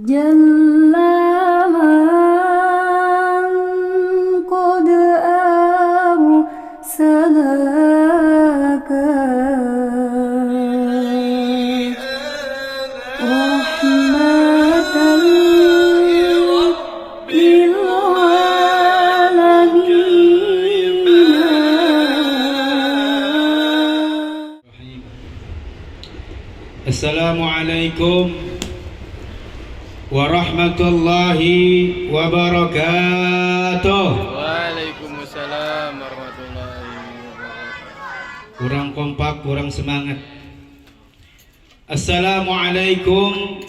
جل من قد أرسلك رحمة للعالمين. Assalamualaikum warahmatullahi wabarakatuh. Waalaikumsalam warahmatullahi wabarakatuh. Kurang kompak, kurang semangat. Assalamualaikum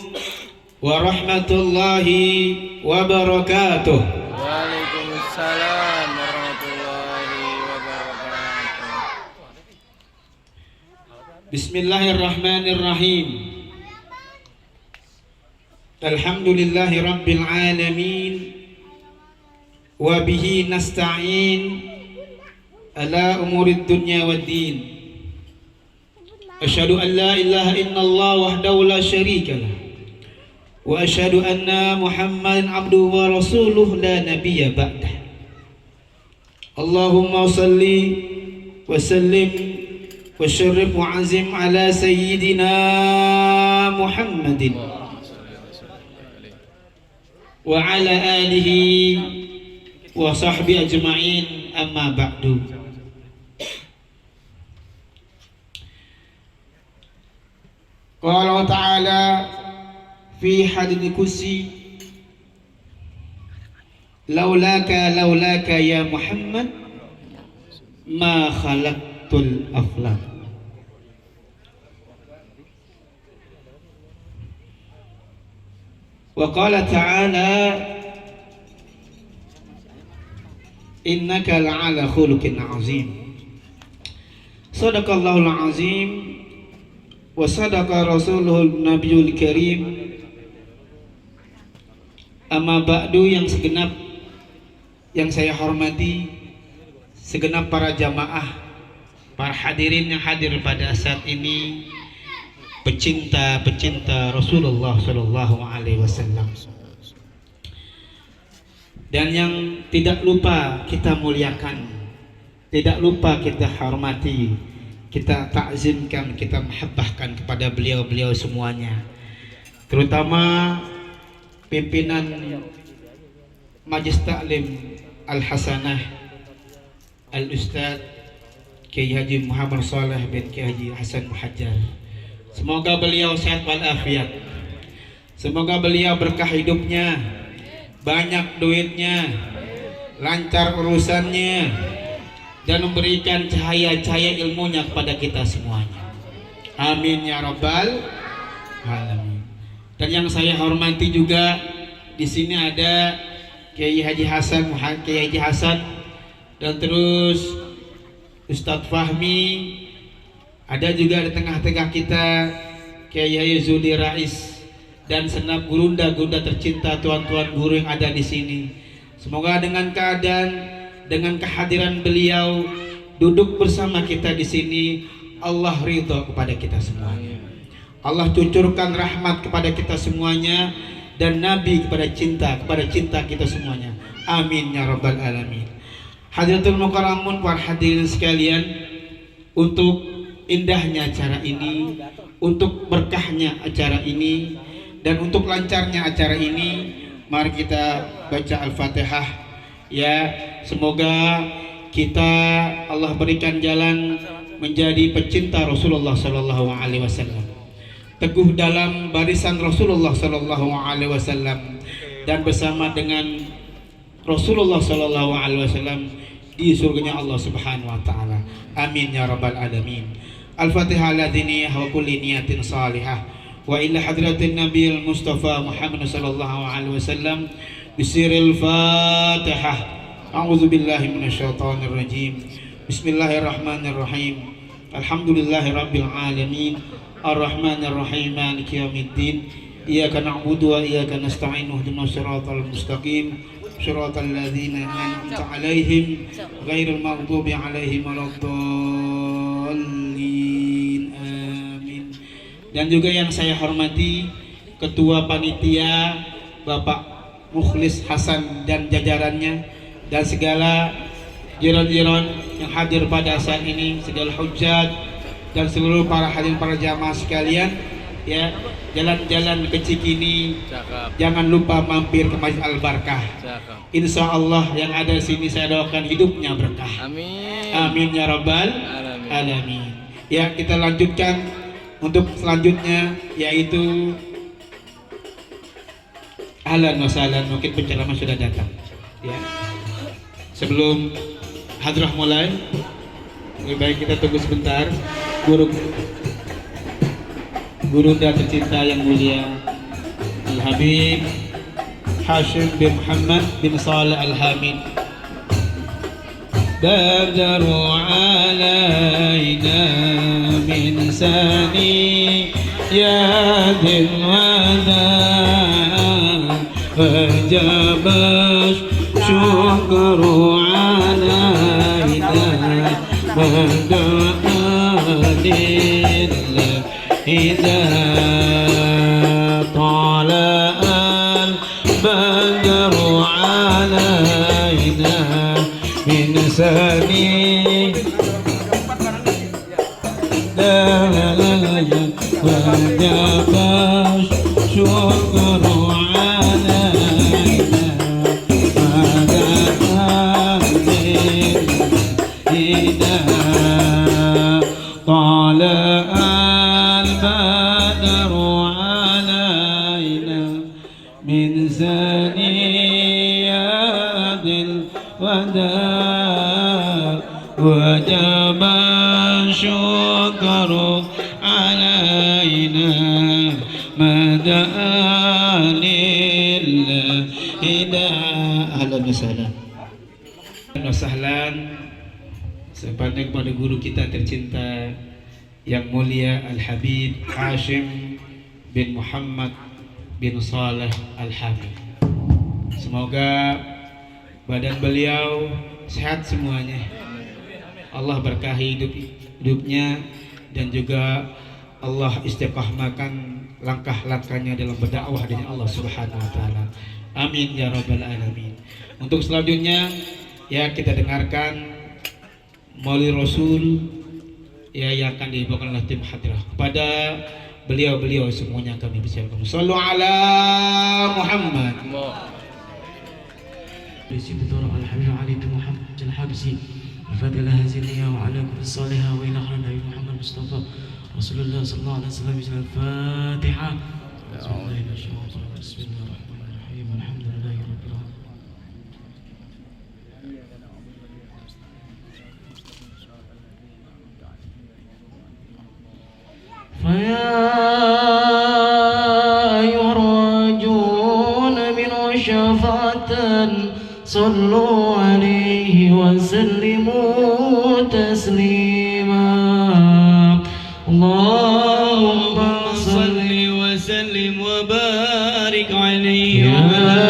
warahmatullahi wabarakatuh. Waalaikumsalam warahmatullahi wabarakatuh. Bismillahirrahmanirrahim. Alhamdulillahi rabbil alamin. Wa bihi nasta'in ala umurid dunya waddin. Asyhadu an la ilaha illallah wahdahu la syarika lah. Wa asyhadu anna Muhammadan abduhu wa rasuluh la nabiyya ba'dah. Allahumma salli wa sallim wa syarrif wa azim ala sayyidina Muhammadin wa ala alihi wa sahbihi ajma'in, amma ba'du. Qala ta'ala fi hadith kursi, laulaka ya Muhammad ma khalaqtul aflak. Wa qala ta'ala innaka la'ala khuluqin azim. Sadaqallahul azim wa sadaqa rasuluhul nabiyul karim. Amma ba'du, yang segenap yang saya hormati, segenap para jamaah, para hadirin yang hadir pada saat ini, pecinta Rasulullah Shallallahu Alaihi Wasallam, dan yang tidak lupa kita muliakan, tidak lupa kita hormati, kita takzimkan, kita mahabbahkan kepada beliau-beliau semuanya, terutama pimpinan Majlis Taklim Al-Hasanah Al-Ustadz Kiai Haji Muhammad Saleh bin Kiai Haji Hasan Muhajjar. Semoga beliau sehat walafiat. Semoga beliau berkah hidupnya, banyak duitnya, lancar urusannya, dan memberikan cahaya-cahaya ilmunya kepada kita semuanya. Amin ya rabbal alamin. Dan yang saya hormati juga, di sini ada Kiai Haji Hasan, dan terus Ustadz Fahmi. Ada juga di tengah-tengah kita Kiai Zuli Rais dan senap gurunda-gurunda tercinta, tuan-tuan guru yang ada di sini. Semoga dengan kehadiran beliau duduk bersama kita di sini, Allah ridho kepada kita semuanya. Allah cucurkan rahmat kepada kita semuanya, dan Nabi kepada cinta kita semuanya. Amin ya rabbal alamin. Hadratul mukarramun, para hadirin sekalian, untuk indahnya acara ini, untuk berkahnya acara ini, dan untuk lancarnya acara ini, mari kita baca Al-Fatihah ya. Semoga kita Allah berikan jalan menjadi pecinta Rasulullah Sallallahu Alaihi Wasallam, teguh dalam barisan Rasulullah Sallallahu Alaihi Wasallam, dan bersama dengan Rasulullah Sallallahu Alaihi Wasallam di surganya Allah Subhanahu Wa Taala. Amin ya rabbal alamin. Al-Fatihah ala diniyah wa kulli niyatin salihah wa ila hadratin nabiyil mustafa Muhammad sallallahu alaihi wasallam bisiril Fatihah. A'udzu billahi minasyaitonir rajim. Bismillahirrahmanirrahim. Alhamdulillahi rabbil alamin. Arrahmanir rahim. Maliki yaumiddin. Iyyaka na'budu wa iyyaka nasta'in. Ihdinas siratal mustaqim. Shiratal ladzina an'amta 'alaihim ghairil maghdubi 'alaihim waladdallin. Amin. Dan juga yang saya hormati Ketua Panitia Bapak Mukhlis Hasan dan jajarannya, dan segala jiran-jiran yang hadir pada saat ini, segala hujjat dan seluruh para hadirin para jamaah sekalian, ya, jalan-jalan ke Cikini, Cakep. jangan lupa mampir ke Masjid Al Barkah. Cakep. Insya Allah yang ada di sini saya doakan hidupnya berkah. Amin. Amin ya rabbal Alamin. alamin. Ya, kita lanjutkan untuk selanjutnya, yaitu ahlan wa sahlan, mungkin penceramah sudah datang. Ya. Sebelum hadrah mulai, lebih baik kita tunggu sebentar. Guru dan tercinta yang mulia Al-Habib Hashim bin Muhammad bin Saleh Al-Hamid, badru alaina min sani ya dil wada wajabash syukru alaina bada'adil إذا طلع البدر علينا من سني لا وجب الشكر علينا إذا طلع البدر علينا من ثنيات الوداع وجب الشكر علينا مدى لله أهلا وسهلا sepanjang pada guru kita tercinta yang mulia Al-Habib Hashim bin Muhammad bin Saleh Al-Hamid. Semoga badan beliau sehat semuanya, Allah berkahi hidupnya, dan juga Allah istiqomahkan langkah-langkahnya dalam berdakwah dengan Allah Subhanahu wa taala. Amin ya rabbal alamin. Untuk selanjutnya, ya, kita dengarkan Maulid Rasul, ya, yang akan dibawakan oleh tim hadirah. Kepada beliau-beliau semuanya kami persilakan. Shallu ala Muhammad. رسيب الدور على الحبيب علي بن محمد الحبسي الفاتح لها زينية وعلى كل الصالحة وإلى خير النبي محمد المصطفى رسول الله صلى الله عليه وسلم. بسم الفاتحة. بسم الله بسم الله الرحمن الرحيم الحمد لله رب العالمين. فيا أيها الراجون منه شفاعة صلوا عليه وسلموا تسليما. اللهم صل وسلم وبارك عليه وعلى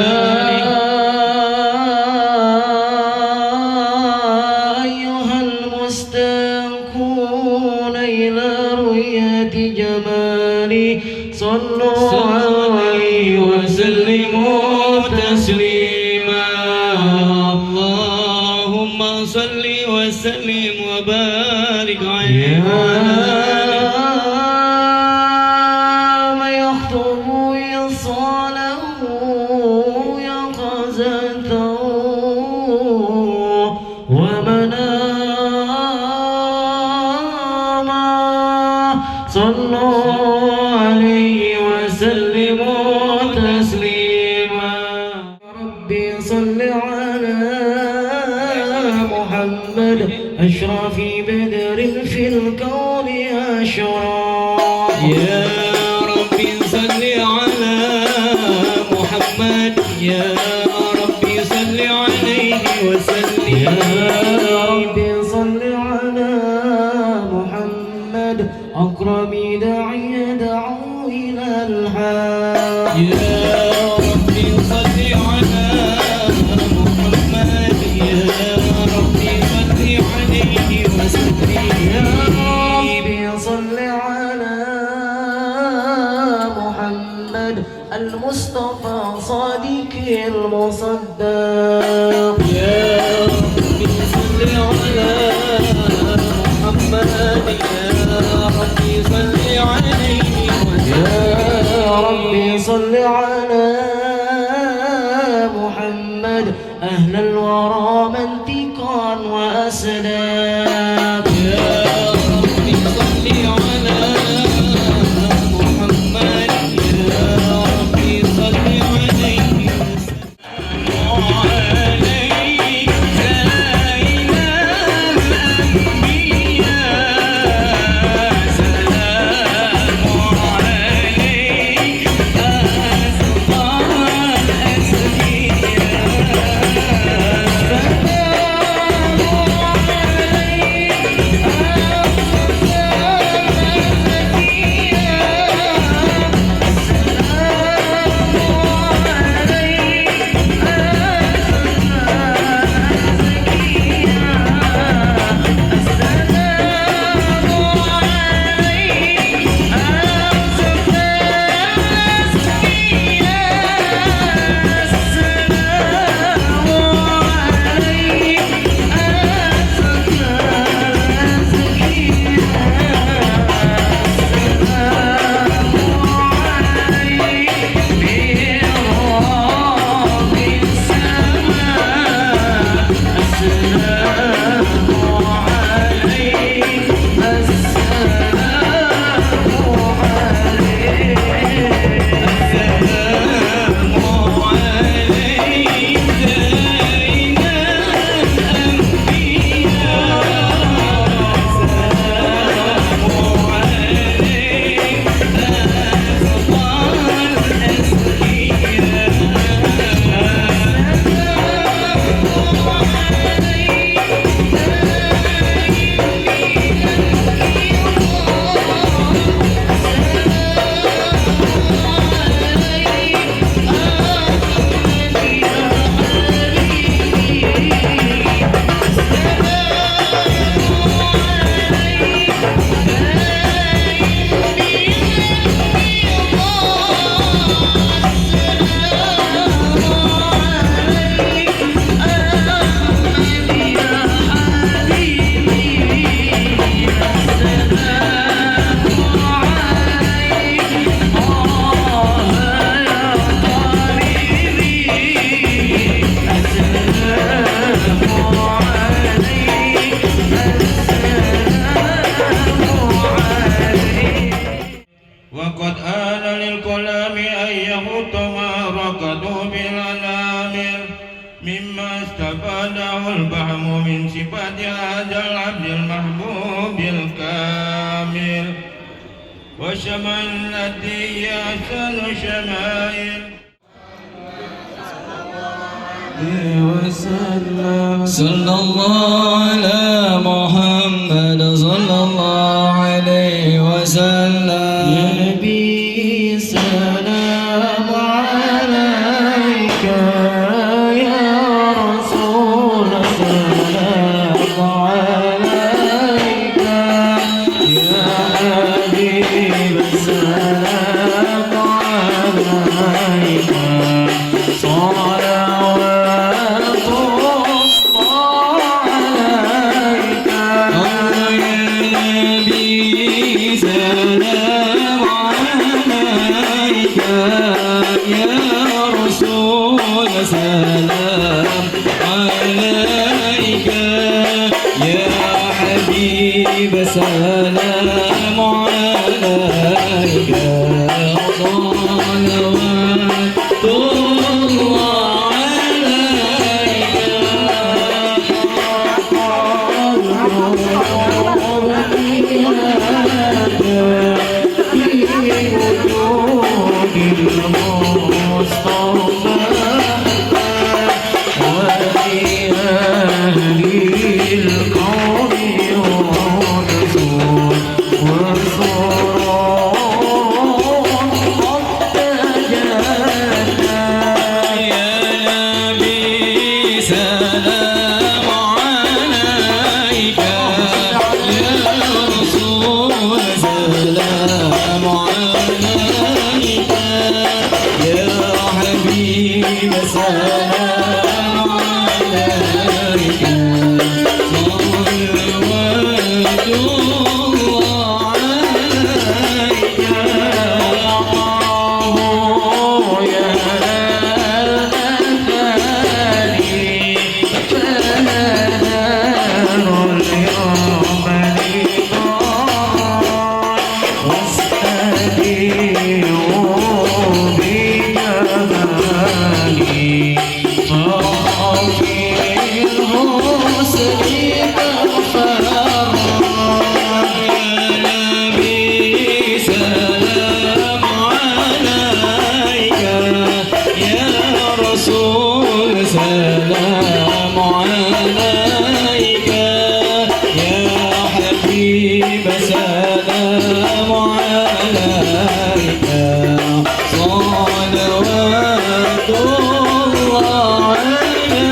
أيها المستاقون إلى رؤية جمالي صلوا عليه وسلموا تسليما. اللهم صل وسلم وبارك عليه ما يخطب يصاله يقظته ومناما صلوا عليه وسلموا تسليما. ربي صل على محمد أشرف بدر في الكون أشرف. يا ربي صل على محمد، يا ربي صل عليه وسلم. يا ربي صل على محمد أكرم داعي يدعو إلى الحق. يا ربي صل على محمد، يا ربي صل عليه وسلم. يا ربي صل على محمد صادق المصدق يا ربي صل على محمد يا ربي صل عليه يا ربي صل على محمد أهل الورى منطقا وأسلاب يا ربي صل على محمد يا ربي صل عليه وعليك زين الأنبياء سلام عليك أسطى وقد آن للكلام أن يخط ما ركضوا بالأنامل مما استفاده البحم من صفات هذا العبد المحبوب الكامل والشمائل التي هي أحسن شمائل صلى الله على محمد صلى الله عليه وسلم يا نبي سلام عليك يا رسول سلام عليك يا حبيب سلام عليك صلوات الله عليك يا نبي سلام عليك يا رسول سلام عليك يا حبيب سلام عليك صلوات الله حبيب سلام عليك صلوات الله عليك يا سلام عليك يا حبيب سلام عليك صلوات الله عليك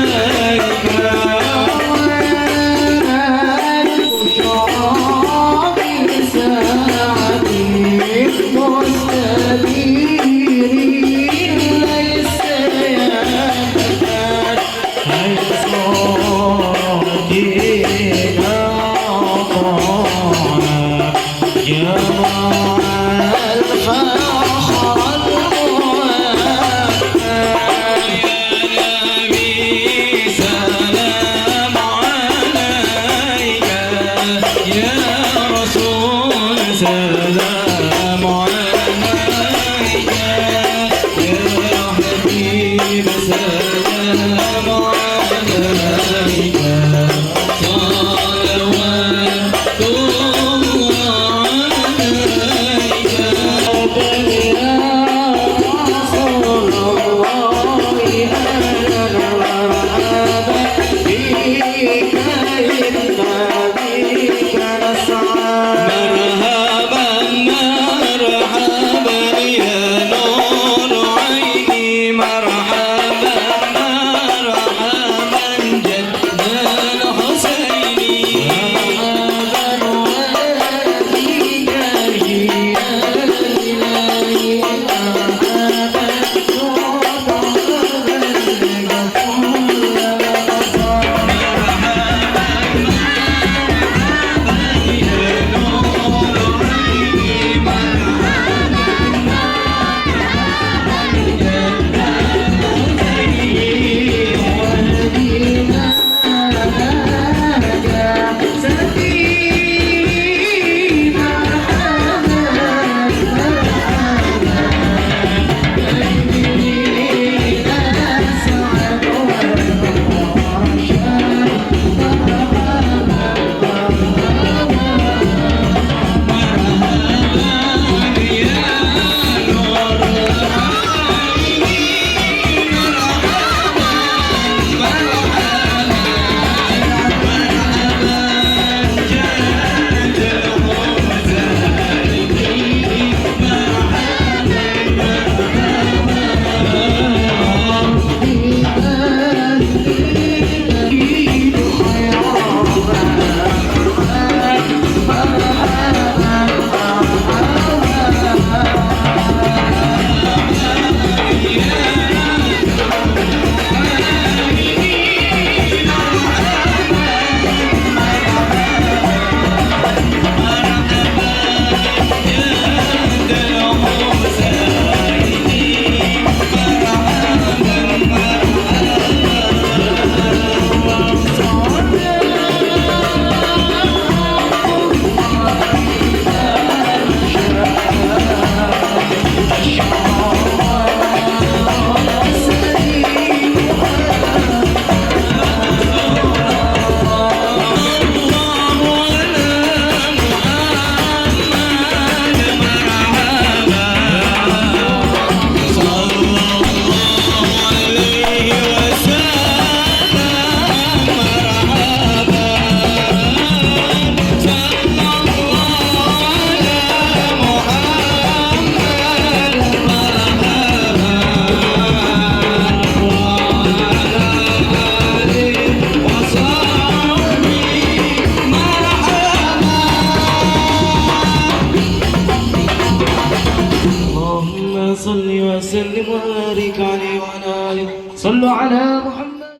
صلوا على محمد.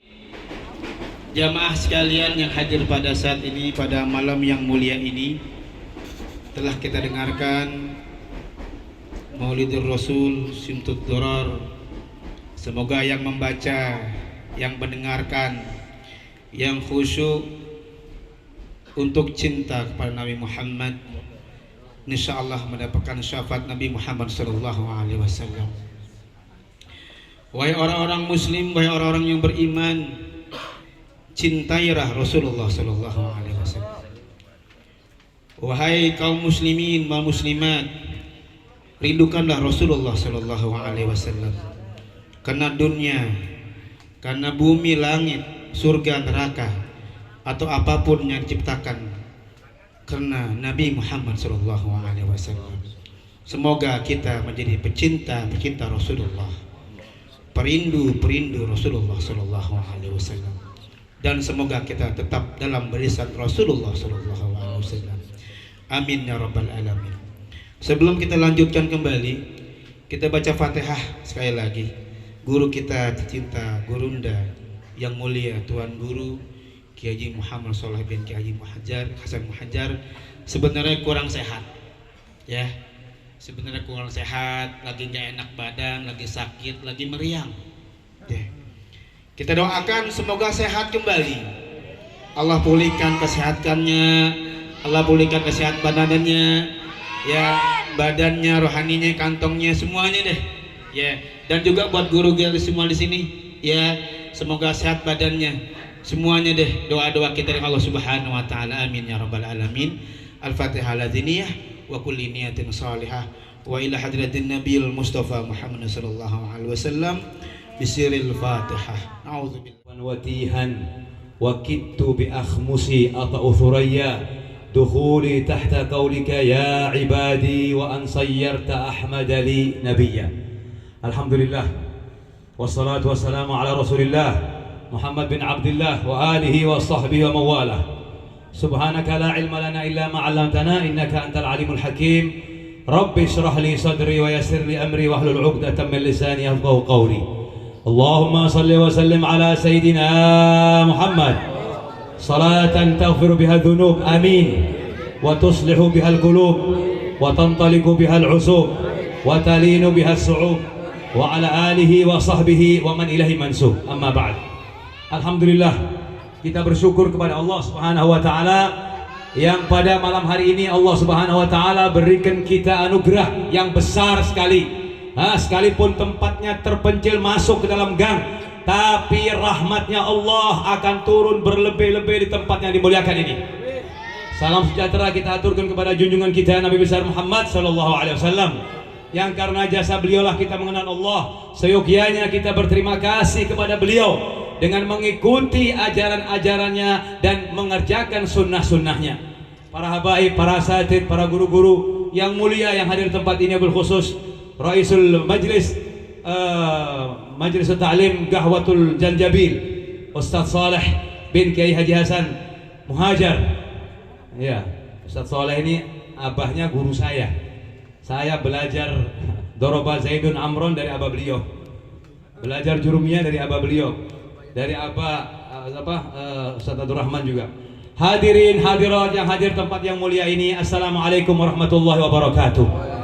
Jamaah sekalian yang hadir pada saat ini, pada malam yang mulia ini, telah kita dengarkan Maulidur Rasul Simtud Durar. Semoga yang membaca, yang mendengarkan, yang khusyuk untuk cinta kepada Nabi Muhammad, insyaallah mendapatkan syafaat Nabi Muhammad sallallahu alaihi wasallam. Wahai orang-orang muslim, wahai orang-orang yang beriman, cintailah Rasulullah sallallahu alaihi wasallam. Wahai kaum muslimin wal muslimat, rindukanlah Rasulullah sallallahu alaihi wasallam. Karena dunia, karena bumi, langit, surga, neraka, atau apapun yang diciptakan, karena Nabi Muhammad sallallahu alaihi wasallam. Semoga kita menjadi pecinta Rasulullah, perindu Rasulullah sallallahu alaihi wasallam. Dan semoga kita tetap dalam barisan Rasulullah sallallahu alaihi wasallam. Amin ya rabbal alamin. Sebelum kita lanjutkan kembali, kita baca Fatihah sekali lagi. Guru kita tercinta, Gurunda yang mulia, Tuan Guru Kiai Haji Muhammad Shalih bin Kiai Haji Hasan Muhajjar sebenarnya kurang sehat, ya. Sebenarnya kurang sehat, lagi nggak enak badan, lagi sakit, lagi meriang. Ya. Kita doakan semoga sehat kembali. Allah pulihkan kesehatannya, Allah pulihkan kesehatan badannya, ya, badannya, rohaninya, kantongnya, semuanya deh. Ya, dan juga buat guru kita semua di sini, ya, semoga sehat badannya, semuanya deh. Doa-doa kita dari Allah Subhanahu wa taala. Amin ya rabbal alamin. Al-Fatihah ladziniyah wa kulli niyatin salihah wa ila hadratin nabiyil mustafa Muhammad sallallahu alaihi wasallam bisiril Fatihah. A'udzubillahi watihan wa kittu bi akhmusi ata'u thuraya dukhuli tahta qaulika ya ibadi wa an sayyarta ahmad li nabiyya. Alhamdulillah wassalatu wassalamu ala rasulillah Muhammad bin Abdullah wa alihi wa sahbihi wa mawalah. Subhanaka la ilma lana illa ma 'allamtana innaka antal alimul hakim. Rabbi shrah li sadri wa yassir li amri wahlul 'uqdatam min lisani yafqahu qawli. Allahumma salli wa sallim ala sayyidina Muhammad salatan taghfiru biha dhunub, amin, wa tuslihu biha al-qulub wa tantaliqu biha al-'usub wa talinu biha as-su'ub wa ala alihi wa sahbihi wa man ilahi mansub. Amma ba'd. Alhamdulillah, kita bersyukur kepada Allah Subhanahu wa taala yang pada malam hari ini Allah Subhanahu wa taala berikan kita anugerah yang besar sekali. Sekalipun tempatnya terpencil masuk ke dalam gang, tapi rahmatnya Allah akan turun berlebih-lebih di tempat yang dimuliakan ini. Salam sejahtera kita aturkan kepada junjungan kita Nabi besar Muhammad sallallahu alaihi wasallam, yang karena jasa beliaulah kita mengenal Allah. Seyogianya kita berterima kasih kepada beliau dengan mengikuti ajaran-ajarannya dan mengerjakan sunnah-sunnahnya. Para habaib, para asatid, para guru-guru yang mulia yang hadir di tempat ini, berkhusus Raisul Majlis Majlis Ta'lim Gahwatul Janjabil Ustaz Saleh bin Kiai Haji Hasan Muhajjar. Ya, Ustaz Saleh ini abahnya guru saya. Saya belajar Doroba Zaidun Amron dari abah beliau, belajar Jurumiyah dari abah beliau, dari Ustaz Abdul Rahman juga. Hadirin hadirat yang hadir tempat yang mulia ini, assalamualaikum warahmatullahi wabarakatuh.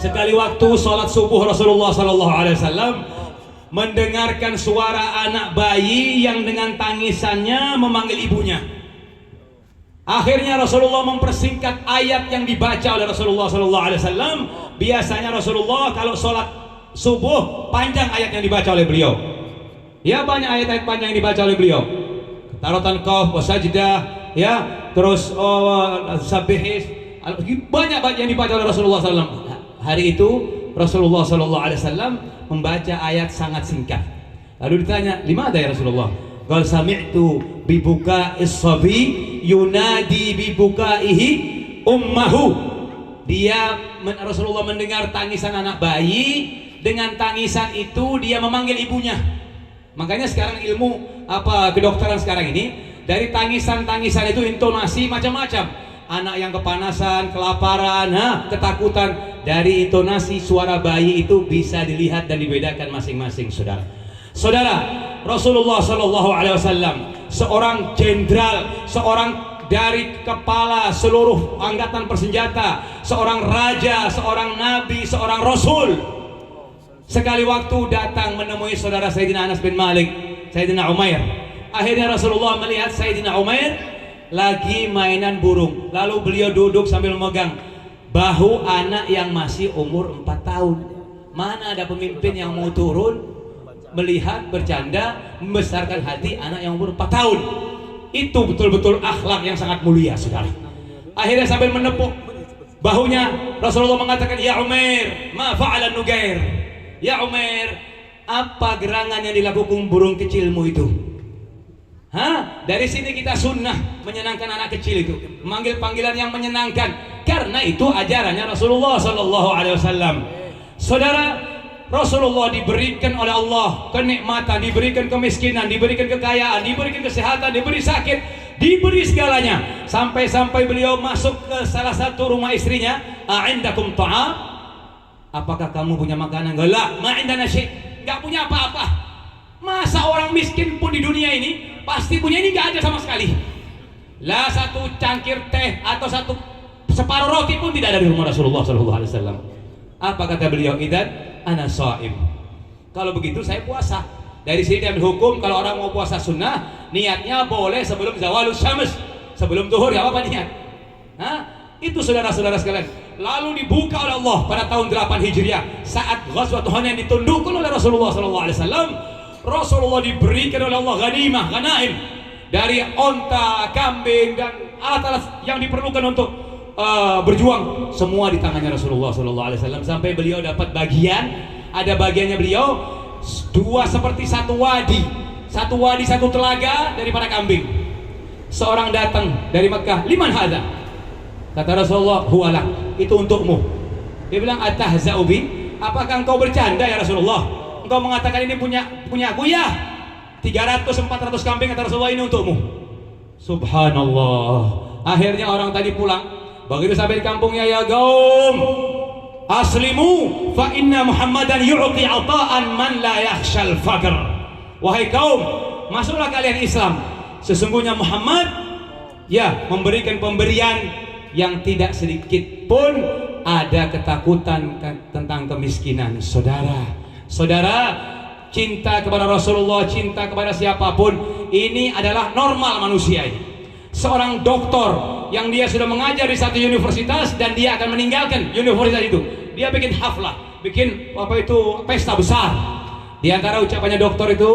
Sekali waktu sholat subuh Rasulullah sallallahu alaihi wasallam mendengarkan suara anak bayi yang dengan tangisannya memanggil ibunya. Akhirnya Rasulullah mempersingkat ayat yang dibaca oleh Rasulullah sallallahu alaihi wasallam. Biasanya Rasulullah kalau sholat subuh panjang ayat yang dibaca oleh beliau. Ya, banyak ayat-ayat panjang yang dibaca oleh beliau. Tarotan Qaf, Wasajdah, ya, terus Sabihis, banyak yang dibaca oleh Rasulullah sallallahu alaihi wasallam. Hari itu Rasulullah sallallahu alaihi wasallam membaca ayat sangat singkat. Lalu ditanya, "Limada ya Rasulullah?" Qal sami'tu bibuka'is sabi yunadi bibukaihi ummahu. Rasulullah mendengar tangisan anak bayi, dengan tangisan itu dia memanggil ibunya. Makanya sekarang ilmu kedokteran sekarang ini, dari tangisan-tangisan itu intonasi macam-macam. Anak yang kepanasan, kelaparan, ketakutan, dari intonasi suara bayi itu bisa dilihat dan dibedakan masing-masing, saudara. Saudara, Rasulullah Shallallahu Alaihi Wasallam seorang jenderal, seorang dari kepala seluruh angkatan bersenjata, seorang raja, seorang nabi, seorang rasul. Sekali waktu datang menemui saudara Sayyidina Anas bin Malik, Sayyidina Umair. Akhirnya Rasulullah melihat Sayyidina Umair lagi mainan burung, lalu beliau duduk sambil memegang bahu anak yang masih umur 4 tahun. Mana ada pemimpin yang mau turun melihat, bercanda, membesarkan hati anak yang umur 4 tahun. Itu betul-betul akhlak yang sangat mulia, saudara. Akhirnya sambil menepuk bahunya, Rasulullah mengatakan, "Ya Umair, ma fa'ala Nugair?" Ya Umair, apa gerangan yang dilakukan burung kecilmu itu? Dari sini kita sunnah menyenangkan anak kecil itu, memanggil panggilan yang menyenangkan, karena itu ajarannya Rasulullah Sallallahu Alaihi Wasallam. Saudara, Rasulullah diberikan oleh Allah kenikmatan, diberikan kemiskinan, diberikan kekayaan, diberikan kesehatan, diberi sakit, diberi segalanya, sampai-sampai beliau masuk ke salah satu rumah istrinya. "A'indakum ta'am?" Apakah kamu punya makanan? "Enggak, la, ma indana syai'." Enggak punya apa-apa. Masa orang miskin pun di dunia ini pasti punya, ini nggak ada sama sekali. Lah satu cangkir teh atau satu separuh roti pun tidak ada di rumah Rasulullah Sallallahu Alaihi Wasallam. Apa kata beliau? "Idzan ana shaim." Kalau begitu saya puasa. Dari sini diambil hukum kalau orang mau puasa sunnah, niatnya boleh sebelum zawalus syams, sebelum zuhur, ya apa niat? Itu saudara-saudara sekalian. Lalu dibuka oleh Allah pada tahun 8 Hijriah saat Ghazwat Uhud yang ditundukkan oleh Rasulullah Sallallahu Alaihi Wasallam. Rasulullah diberikan oleh Allah ghanimah, ghanaim dari onta, kambing dan alat-alat yang diperlukan untuk berjuang, semua di tangannya Rasulullah Sallallahu Alaihi Wasallam, sampai beliau dapat bagian, ada bagiannya beliau dua seperti satu wadi, satu telaga dari para kambing. Seorang datang dari Mekah, "Liman hadza?" Kata Rasulullah, "Huwalak, itu untukmu." Dia bilang, "Atahza'u bi? Apakah engkau bercanda ya Rasulullah? Engkau mengatakan ini punya aku?" "Ya, 300-400 kambing," kata Rasulullah, "ini untukmu." Subhanallah. Akhirnya orang tadi pulang. Begitu sampai di kampungnya, "Ya gaum, aslimu fa inna Muhammadan yu'ti ata'an man la yakhshal faqr." Wahai kaum, masuklah kalian Islam. Sesungguhnya Muhammad memberikan pemberian yang tidak sedikit pun ada ketakutan tentang kemiskinan. Saudara, cinta kepada Rasulullah, cinta kepada siapapun, ini adalah normal manusia ini. Seorang doktor yang dia sudah mengajar di satu universitas dan dia akan meninggalkan universitas itu, dia bikin haflah, bikin pesta besar. Di antara ucapannya doktor itu,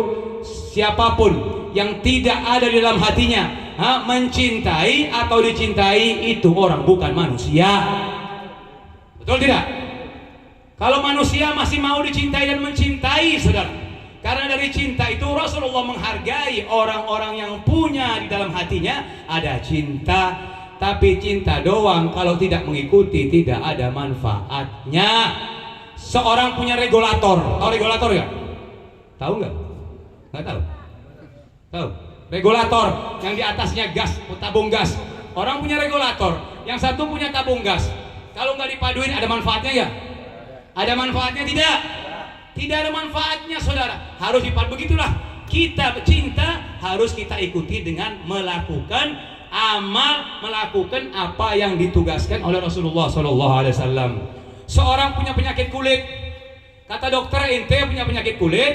siapapun yang tidak ada di dalam hatinya mencintai atau dicintai, itu orang bukan manusia. Betul tidak? Kalau manusia masih mau dicintai dan mencintai, saudara, karena dari cinta itu Rasulullah menghargai orang-orang yang punya di dalam hatinya ada cinta. Tapi cinta doang kalau tidak mengikuti tidak ada manfaatnya. Seorang punya regulator, tahu regulator ya? Tahu nggak? Nggak tahu? Tahu? Regulator yang di atasnya gas, tabung gas. Orang punya regulator, yang satu punya tabung gas. Kalau nggak dipaduin ada manfaatnya ya? Ada manfaatnya tidak? Tidak ada manfaatnya, saudara. Harus dipadu. Begitulah kita cinta, harus kita ikuti dengan melakukan amal, melakukan apa yang ditugaskan oleh Rasulullah Sallallahu Alaihi Wasallam. Seorang punya penyakit kulit, kata dokter, ente punya penyakit kulit,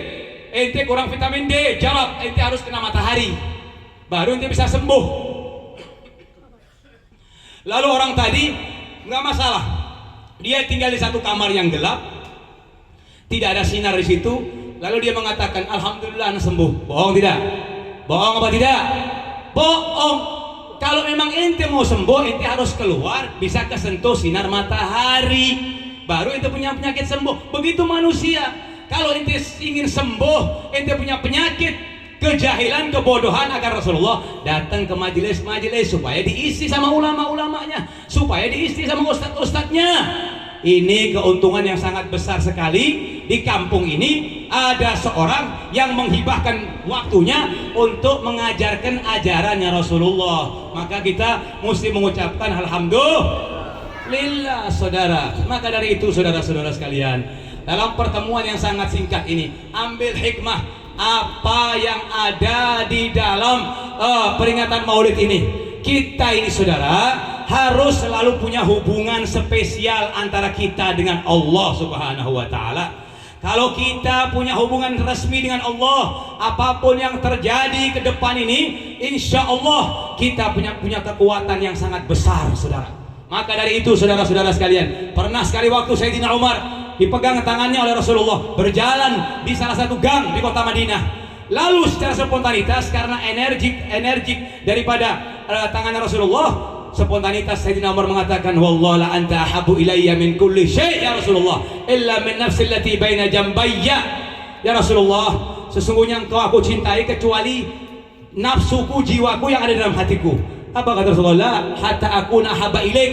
ente kurang vitamin D, jawab, ente harus kena matahari, baru ente bisa sembuh. Lalu orang tadi nggak masalah, dia tinggal di satu kamar yang gelap, tidak ada sinar di situ. Lalu dia mengatakan, "Alhamdulillah anak sembuh." Bohong tidak? Bohong apa tidak? Bohong. Kalau memang ente mau sembuh, ente harus keluar, bisa kesentuh sinar matahari, baru ente punya penyakit sembuh. Begitu manusia. Kalau ente ingin sembuh, ente punya penyakit kejahilan, kebodohan, agar Rasulullah datang ke majelis-majelis supaya diisi sama ulama-ulamanya, supaya diisi sama ustadz-ustadznya. Ini keuntungan yang sangat besar sekali. Di kampung ini ada seorang yang menghibahkan waktunya untuk mengajarkan ajarannya Rasulullah. Maka kita mesti mengucapkan alhamdulillah. lillah saudara. Maka dari itu saudara-saudara sekalian, dalam pertemuan yang sangat singkat ini, ambil hikmah apa yang ada di dalam peringatan Maulid ini. Kita ini saudara harus selalu punya hubungan spesial antara kita dengan Allah Subhanahu wa taala. Kalau kita punya hubungan resmi dengan Allah, apapun yang terjadi ke depan ini, insya Allah kita punya kekuatan yang sangat besar, saudara. Maka dari itu, saudara-saudara sekalian, pernah sekali waktu Sayyidina Umar dipegang tangannya oleh Rasulullah, berjalan di salah satu gang di kota Madinah. Lalu secara spontanitas, karena energik daripada tangannya Rasulullah, spontanitas Sayyidina Umar mengatakan, wallah la anta ahabu ilayya min kulli syai' ya Rasulullah illa min nafsi allati baina jambayya. Ya Rasulullah, sesungguhnya engkau aku cintai kecuali nafsuku, jiwaku yang ada dalam hatiku. Apa kata Rasulullah? Hatta akuna haba ilaik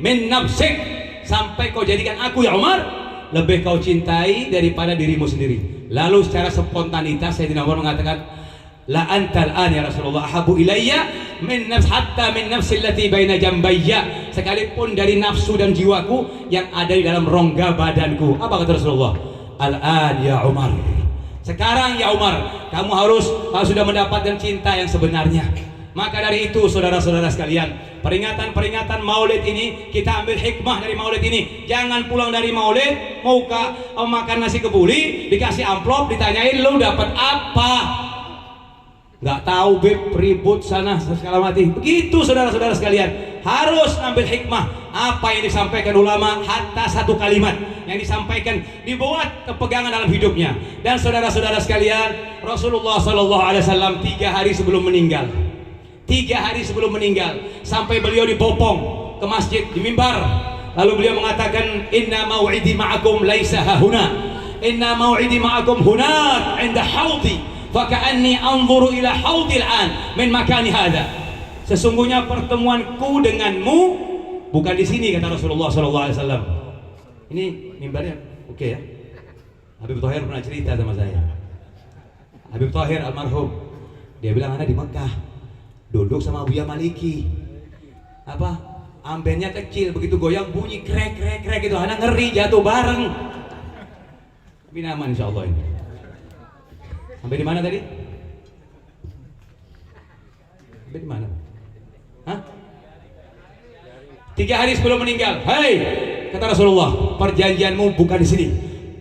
min nafsik, sampai kau jadikan aku ya Umar lebih kau cintai daripada dirimu sendiri. Lalu secara spontanitas Sayyidina Umar mengatakan, la antal an ya Rasulullah ahabu ilayya min nafs hatta min nafsi allati baina jambayya, sekalipun dari nafsu dan jiwaku yang ada di dalam rongga badanku. Apa kata Rasulullah? Al-an ya Umar, sekarang ya Umar, kamu harus sudah mendapatkan cinta yang sebenarnya. Maka dari itu saudara-saudara sekalian, peringatan Maulid ini kita ambil hikmah dari Maulid ini. Jangan pulang dari Maulid mau makan nasi kebuli, dikasih amplop, ditanyain lu dapat apa? Nggak tahu beb, ribut sana segala mati. Begitu saudara-saudara sekalian, harus ambil hikmah apa yang disampaikan ulama, hatta satu kalimat yang disampaikan dibuat kepegangan dalam hidupnya. Dan saudara-saudara sekalian, Rasulullah SAW 3 hari sebelum meninggal, 3 hari sebelum meninggal, sampai beliau dibopong ke masjid di mimbar, lalu beliau mengatakan, inna mau'idi ma'akum laisa hahuna, inna mau'idi ma'akum hunak inda haudi, faka'anni anzuru ila haudil an min makani hadha. Sesungguhnya pertemuanku denganmu bukan di sini, kata Rasulullah SAW. Ini mimbarnya oke ya. Habib Thahir pernah cerita sama saya. Habib Thahir almarhum, dia bilang anak di Mekah duduk sama Buya Maliki, apa ambennya kecil, begitu goyang bunyi krek krek krek gitu, anak ngeri jatuh bareng. Tapi aman insya Allah ini. Sampai di mana tadi? Sampai di mana? Hah? 3 hari sebelum meninggal. Hei, kata Rasulullah, perjanjianmu bukan di sini.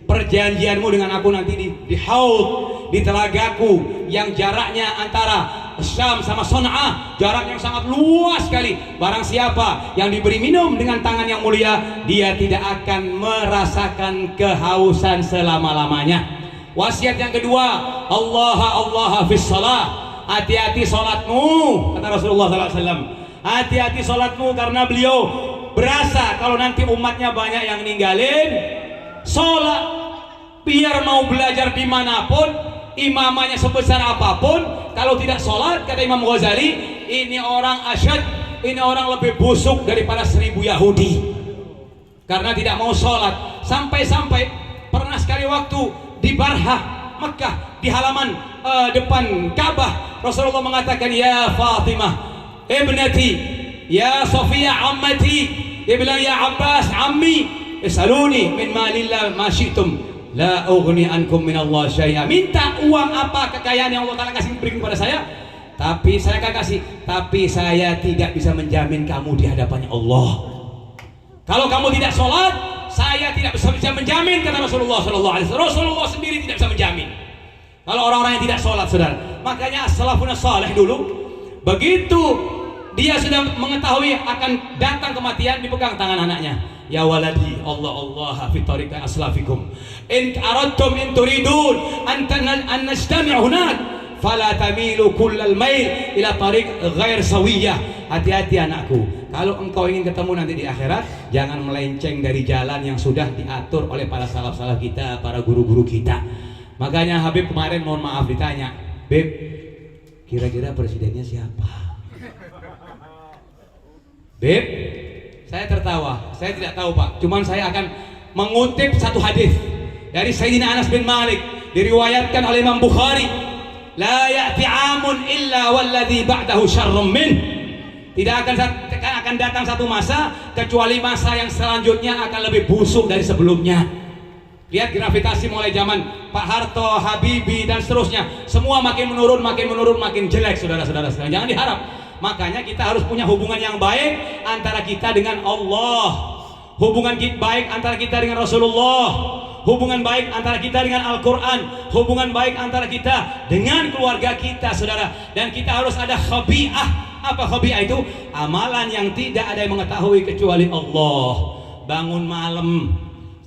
Perjanjianmu dengan aku nanti di haud, di telagaku yang jaraknya antara Syam sama Son'a, jarak yang sangat luas sekali. Barang siapa yang diberi minum dengan tangan yang mulia, dia tidak akan merasakan kehausan selama-lamanya. Wasiat yang kedua, Allah fis salah, hati-hati salatmu, kata Rasulullah SAW. Hati-hati salatmu, karena beliau berasa kalau nanti umatnya banyak yang ninggalin salat. Biar mau belajar dimanapun, imamanya sebesar apapun, kalau tidak sholat, kata Imam Ghazali, ini orang asyad, ini orang lebih busuk daripada 1000 Yahudi, karena tidak mau sholat. Sampai-sampai pernah sekali waktu di Barhah, Mekah, di halaman depan Ka'bah, Rasulullah mengatakan, ya Fatimah ibnati, ya Sofiyah ammati. Dia bilang, ya Abbas ammi, isaluni min malillah ma syi'tum, la ughni ankum minallah syai'a. Minta uang apa, kekayaan yang Allah Ta'ala kasih berikan kepada saya, tapi saya akan kasih, tapi saya tidak bisa menjamin kamu di hadapannya Allah. Kalau kamu tidak sholat, saya tidak bisa menjamin, kata Rasulullah SAW. Rasulullah sendiri tidak bisa menjamin kalau orang-orang yang tidak sholat, saudara. Makanya as-salafun as-salih dulu, begitu dia sudah mengetahui akan datang kematian, dipegang tangan anaknya, ya waladi, Allah fi tariqa aslafikum, in aradtum in turidun an najtami' hunak fala tamilu kullal mail ila tariq ghair sawiyah. Hati-hati anakku, kalau engkau ingin ketemu nanti di akhirat, jangan melenceng dari jalan yang sudah diatur oleh para salaf-salaf kita, para guru-guru kita. Makanya Habib kemarin mohon maaf ditanya, Beb, kira-kira presidennya siapa? Beb, saya tertawa, saya tidak tahu Pak, cuman saya akan mengutip satu hadis dari Sayyidina Anas bin Malik, diriwayatkan oleh Imam Bukhari, la ya'ti amun illa walladhi ba'dahu syarrum min. Tidak akan akan datang satu masa, kecuali masa yang selanjutnya akan lebih busuk dari sebelumnya. Lihat gravitasi mulai zaman Pak Harto, Habibie dan seterusnya, semua makin menurun, makin jelek, saudara-saudara sekalian. Jangan diharap. Makanya kita harus punya hubungan yang baik antara kita dengan Allah, hubungan baik antara kita dengan Rasulullah, hubungan baik antara kita dengan Al-Quran, hubungan baik antara kita dengan keluarga kita, saudara. Dan kita harus ada khabi'ah. Apa khabi'ah itu? Amalan yang tidak ada yang mengetahui kecuali Allah. Bangun malam,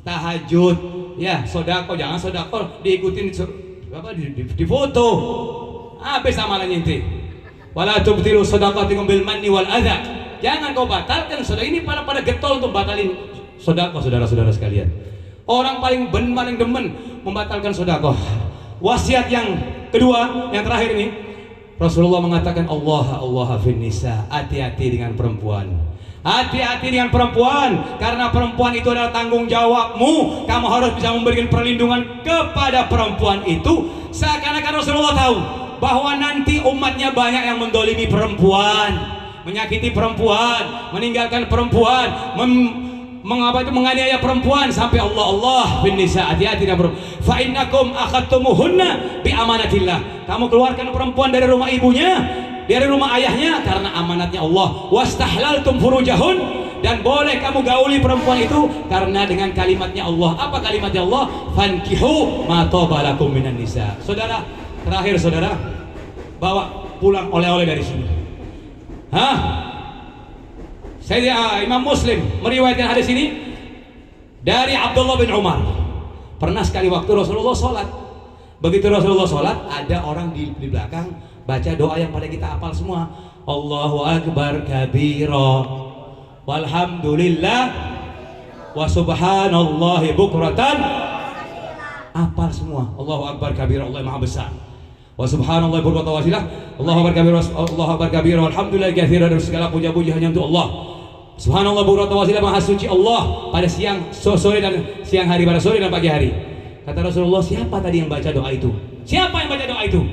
tahajud, ya sodako, jangan sodako diikutin di foto, habis amalannya inti. Wala tubtilu sadaqatikum bil manni wal adha. Jangan kau batalkan, saudara. Ini pada getol untuk batalin sodako, saudara-saudara sekalian. Orang paling demen membatalkan sodako. Wasiat yang kedua, yang terakhir ini, Rasulullah mengatakan Allah fin nisa, hati-hati dengan perempuan. Hati-hati dengan perempuan, karena perempuan itu adalah tanggung jawabmu. Kamu harus bisa memberikan perlindungan kepada perempuan itu. Seakan-akan Rasulullah tahu bahwa nanti umatnya banyak yang mendolimi perempuan, menyakiti perempuan, meninggalkan perempuan, menganiaya perempuan, sampai Allah bin nisa, hati-hati dengan perempuan. Fa innakum akhadtumuhunna bi amanatillah. Kamu keluarkan perempuan dari rumah ibunya, dari rumah ayahnya, karena amanatnya Allah. Wastahlaltum furujahun, dan boleh kamu gauli perempuan itu karena dengan kalimatnya Allah. Apa kalimatnya Allah? Fankihu ma taba lakum minan nisa. Saudara, terakhir saudara, bawa pulang oleh-oleh dari sini. Saya Imam Muslim meriwayatkan hadis ini dari Abdullah bin Umar. Pernah sekali waktu Rasulullah sholat, begitu Rasulullah sholat, ada orang di belakang baca doa yang pada kita hafal semua. Allahu Akbar kabira, walhamdulillah, wa subhanallahi bukratan. Hafal semua. Allahu Akbar kabira, Allah Maha Besar. Wa subhanallahi bukratan wasilah. Allahu Akbar kabira, Allahu Akbar kabira, walhamdulillah katsiran, dan segala puja-puji hanya untuk Allah. Subhanallah bukratan wasilah, Maha suci Allah pada sore dan siang hari, pada sore dan pagi hari. Kata Rasulullah, siapa tadi yang baca doa itu? Siapa yang baca doa itu?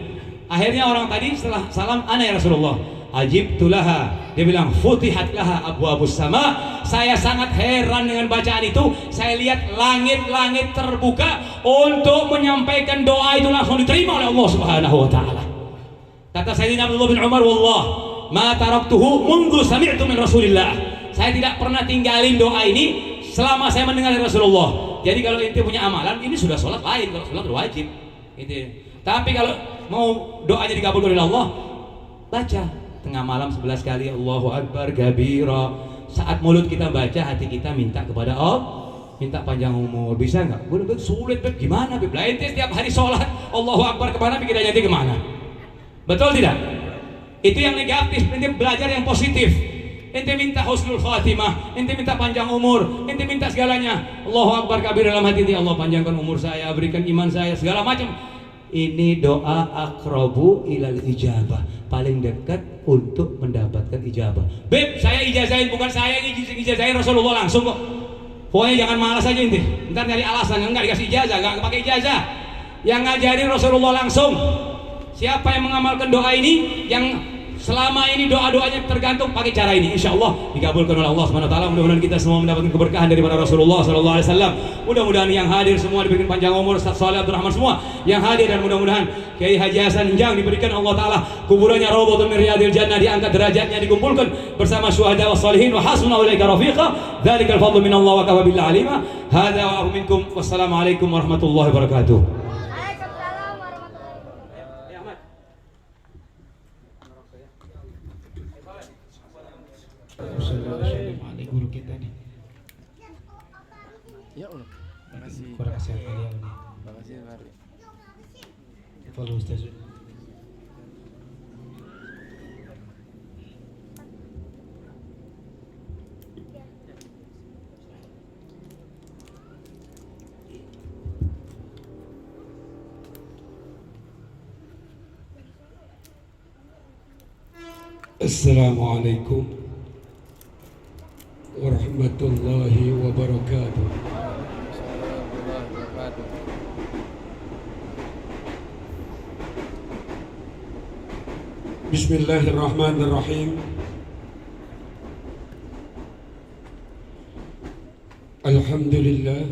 Akhirnya orang tadi setelah salam, ana ya Rasulullah, ajibtu laha. Dia bilang, futihat laha abwabus sama. Saya sangat heran dengan bacaan itu. Saya lihat langit-langit terbuka untuk menyampaikan doa itu, langsung diterima oleh Allah Subhanahu wa taala. Kata Sayyidina Abdullah bin Umar, wallah ma taraktuhu mundu sami'tu min Rasulillah. Saya tidak pernah tinggalin doa ini selama saya mendengar dari Rasulullah. Jadi kalau ente punya amalan, ini sudah sholat lain, kalau sholat berwajib gitu. Tapi kalau mau doanya dikabulkan oleh Allah, baca tengah malam 11 kali Allahu Akbar kabira. Saat mulut kita baca, hati kita minta kepada Allah, minta panjang umur. Bisa nggak? Bener-bener sulit, Beb. Gimana, Beb? Lah ente setiap hari sholat Allahu Akbar kemana, pikirannya nanti kemana? Betul tidak? Itu yang negatif. Ente belajar yang positif. Ente minta husnul khatimah, ente minta panjang umur, ente minta segalanya. Allahu Akbar kabir, dalam hati ini, Allah panjangkan umur saya, berikan iman saya, segala macam. Ini doa aqrabu ilal ijabah, paling dekat untuk mendapatkan ijabah. Beb, saya ijazahin, bukan saya ini ijazahin Rasulullah langsung kok. Pokoknya jangan malas aja ente. Ntar nyari alasan, enggak dikasih ijazah, enggak pakai ijazah. Yang ngajarin Rasulullah langsung. Siapa yang mengamalkan doa ini, yang selama ini doa-doanya tergantung pakai cara ini, insya Allah dikabulkan oleh Allah Subhanahu wa taala. Mudah-mudahan kita semua mendapatkan keberkahan daripada Rasulullah sallallahu alaihi wasallam. Mudah-mudahan yang hadir semua diberikan panjang umur, Ustaz Shalih Abdurrahman semua yang hadir, dan mudah-mudahan Kiai Haji Hasan Enjang diberikan Allah taala kuburannya raudhatun min riyadil jannah, diangkat derajatnya, dikumpulkan bersama syuhada was shalihin, wa hasuna ulaika rafiqa. Dzalikal fadlu min Allah wa kafa billahi alima. Hadza wa minkum. Wassalamualaikum warahmatullahi wabarakatuh. Guru kita nih. Ya Allah. Makasih. Kurang kasih beliau nih. Makasih Mari. Follow Ustaz. Assalamualaikum warahmatullahi wabarakatuh. Bismillahirrahmanirrahim. الحمد لله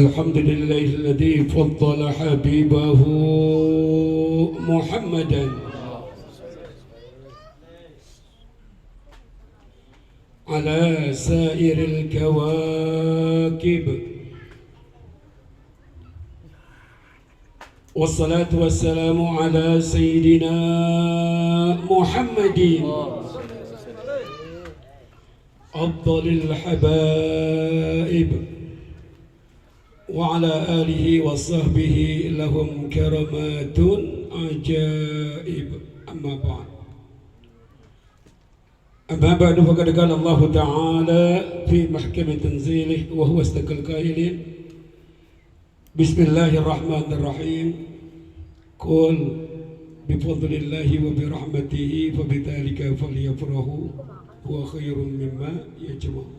الحمد لله الذي فضل حبيبه محمدا على سائر الكواكب والصلاة والسلام على سيدنا محمد أفضل الحبائب وعلى آله وصحبه لهم كرامات عجائب أما بعد فقد قال الله تعالى في محكم تنزيله وهو أصدق القائلين بسم الله الرحمن الرحيم قل بفضل الله وبرحمته فبذلك فليفرحوا هو خير مما يجمعون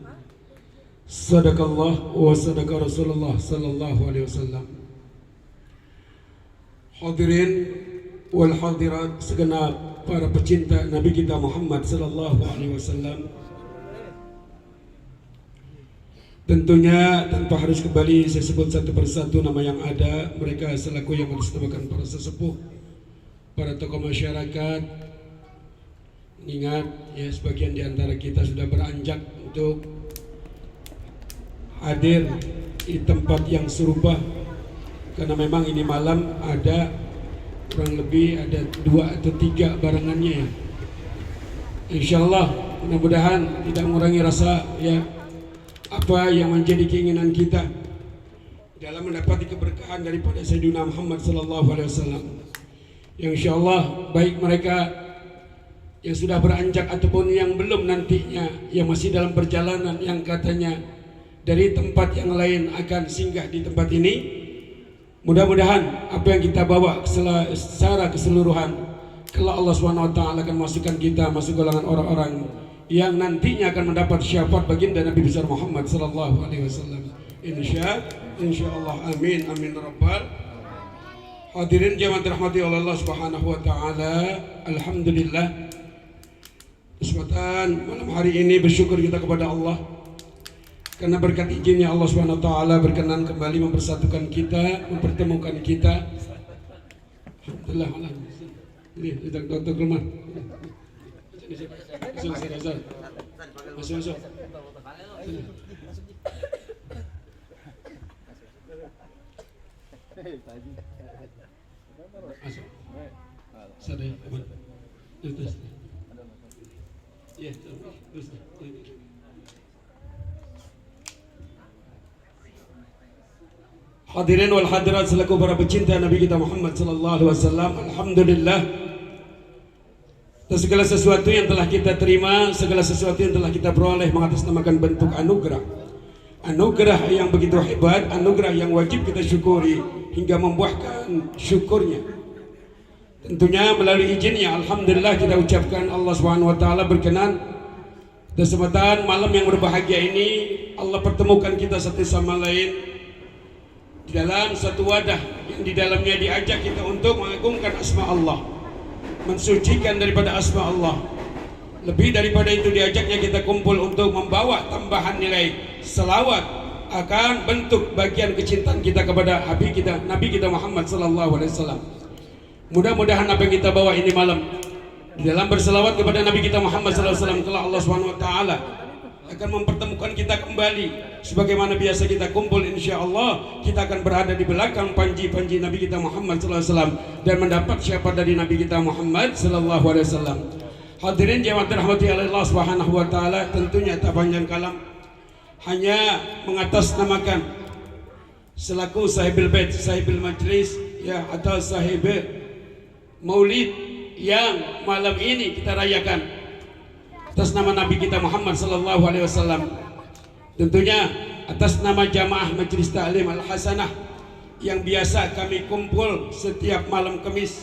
صدق الله وصدق رسول الله صلى الله عليه وسلم. Hadirin wal hadirat segenap para pecinta Nabi kita Muhammad sallallahu alaihi wasallam. Tentunya tanpa harus kembali saya sebut satu persatu nama yang ada, mereka selaku yang harus namakan para sesepuh, para tokoh masyarakat. Ingat ya, sebagian di antara kita sudah beranjak untuk hadir di tempat yang serupa karena memang ini malam ada kurang lebih ada 2 atau 3 barangannya ya. Insyaallah mudah-mudahan tidak mengurangi rasa ya apa yang menjadi keinginan kita dalam mendapati keberkahan daripada Sayyidina Muhammad sallallahu alaihi wasallam. Yang insyaallah baik mereka yang sudah beranjak ataupun yang belum nantinya yang masih dalam perjalanan yang katanya dari tempat yang lain akan singgah di tempat ini, mudah-mudahan apa yang kita bawa secara keseluruhan kelak Allah SWT akan masukkan kita masuk golongan orang-orang yang nantinya akan mendapat syafaat baginda Nabi besar Muhammad sallallahu alaihi wasallam. Insyaallah amin amin rabbal. Hadirin jamaah dirahmati oleh Allah Subhanahu wa taala. Alhamdulillah kesempatan malam hari ini bersyukur kita kepada Allah karena berkat izinnya Allah SWT berkenan kembali mempersatukan kita, mempertemukan kita. Alhamdulillah. Ini Dr. Kulman. Masuk. Sadai, aman. Terus. Ya, terus. Hadirin wal hadirat selaku para pecinta Nabi kita Muhammad sallallahu alaihi wasallam, alhamdulillah atas segala sesuatu yang telah kita terima, segala sesuatu yang telah kita peroleh mengatasnamakan bentuk anugerah. Anugerah yang begitu hebat, anugerah yang wajib kita syukuri hingga membuahkan syukurnya. Tentunya melalui izinnya alhamdulillah kita ucapkan Allah Subhanahu wa taala berkenan kesempatan malam yang berbahagia ini Allah pertemukan kita satu sama lain di dalam satu wadah yang di dalamnya diajak kita untuk mengagungkan asma Allah, mensucikan daripada asma Allah. Lebih daripada itu diajaknya kita kumpul untuk membawa tambahan nilai selawat akan bentuk bagian kecintaan kita kepada Habib kita Nabi kita Muhammad sallallahu alaihi wasallam. Mudah-mudahan apa yang kita bawa ini malam di dalam berselawat kepada Nabi kita Muhammad sallallahu alaihi wasallam kelak Allah Subhanahu wa taala akan mempertemukan kita kembali sebagaimana biasa kita kumpul. Insyaallah kita akan berada di belakang panji-panji Nabi kita Muhammad sallallahu alaihi wasallam dan mendapat syafaat dari Nabi kita Muhammad sallallahu alaihi wasallam. Hadirin jemaah dirahmati Allah Subhanahu wa taala, tentunya tak panjang kalam hanya mengatasnamakan selaku sahibul bait, sahibul majlis ya atau sahib maulid yang malam ini kita rayakan atas nama Nabi kita Muhammad sallallahu alaihi wasallam. Tentunya atas nama jamaah Majelis Ta'lim Al-Hasanah yang biasa kami kumpul setiap malam Kamis.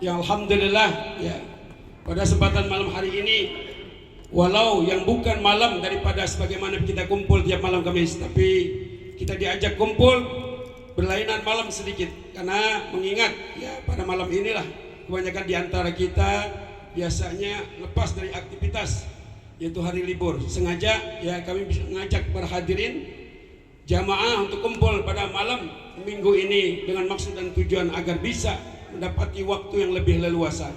Yang alhamdulillah ya pada kesempatan malam hari ini walau yang bukan malam daripada sebagaimana kita kumpul tiap malam Kamis, tapi kita diajak kumpul berlainan malam sedikit karena mengingat ya pada malam inilah kebanyakan di antara kita biasanya lepas dari aktivitas yaitu hari libur. Sengaja ya kami bisa mengajak para hadirin jamaah untuk kumpul pada malam minggu ini dengan maksud dan tujuan agar bisa mendapati waktu yang lebih leluasa.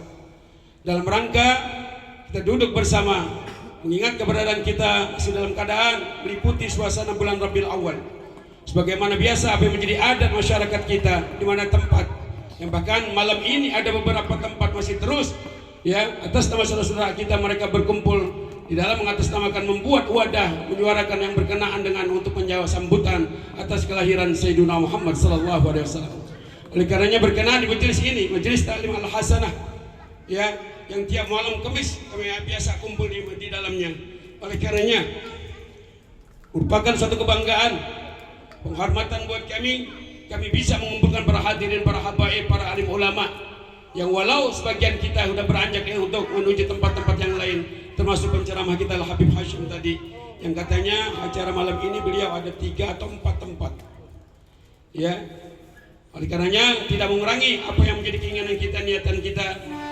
Dalam rangka kita duduk bersama mengingat keberadaan kita masih dalam keadaan meliputi suasana bulan Rabiul Awal. Sebagaimana biasa apa yang menjadi adat masyarakat kita di mana tempat yang bahkan malam ini ada beberapa tempat masih terus ya atas nama saudara-saudara kita mereka berkumpul di dalam mengatasnamakan membuat wadah menyuarakan yang berkenaan dengan untuk menjawab sambutan atas kelahiran Sayyidina Muhammad sallallahu alaihi wasallam. Oleh karenanya berkenaan di majelis ini, majelis Ta'lim Al-Hasanah ya yang tiap malam Kamis kami biasa kumpul di dalamnya. Oleh karenanya merupakan suatu kebanggaan, penghormatan buat kami bisa mengumpulkan para hadirin, para habaib, para alim ulama yang walau sebagian kita sudah beranjak untuk menuju tempat-tempat yang lain, termasuk penceramah kita Habib Hashim tadi yang katanya acara malam ini beliau ada 3 atau 4 tempat ya. Oleh karenanya tidak mengurangi apa yang menjadi keinginan kita, niatan kita,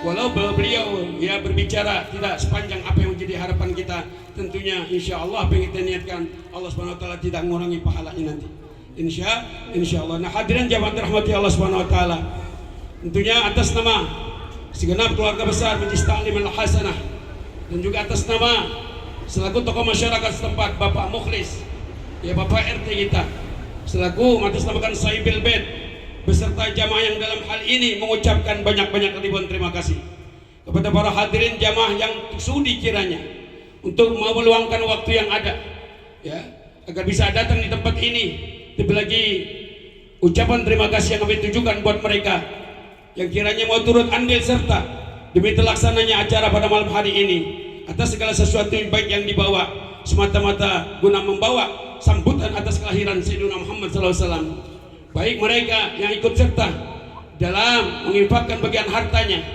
walau beliau ya berbicara tidak sepanjang apa yang menjadi harapan kita, tentunya insya Allah apa yang kita niatkan Allah Subhanahu Wa Taala tidak mengurangi pahalanya nanti insya Allah. Nah hadirin jamaah dirahmati Allah Subhanahu Wa Taala, tentunya atas nama segenap keluarga besar Majelis Ta'lim Al-Hasanah dan juga atas nama selaku tokoh masyarakat setempat Bapak Mukhlis ya, Bapak RT kita, selaku mengatasnamakan Saibil Bed beserta jamaah yang dalam hal ini mengucapkan banyak-banyak ribuan terima kasih kepada para hadirin jamaah yang sudi kiranya untuk meluangkan waktu yang ada ya agar bisa datang di tempat ini. Lebih lagi ucapan terima kasih yang kami tujukan buat mereka yang kiranya mau turut andil serta demi terlaksananya acara pada malam hari ini atas segala sesuatu yang baik yang dibawa semata-mata guna membawa sambutan atas kelahiran Sayyidina Muhammad SAW. Baik mereka yang ikut serta dalam menginfakkan bagian hartanya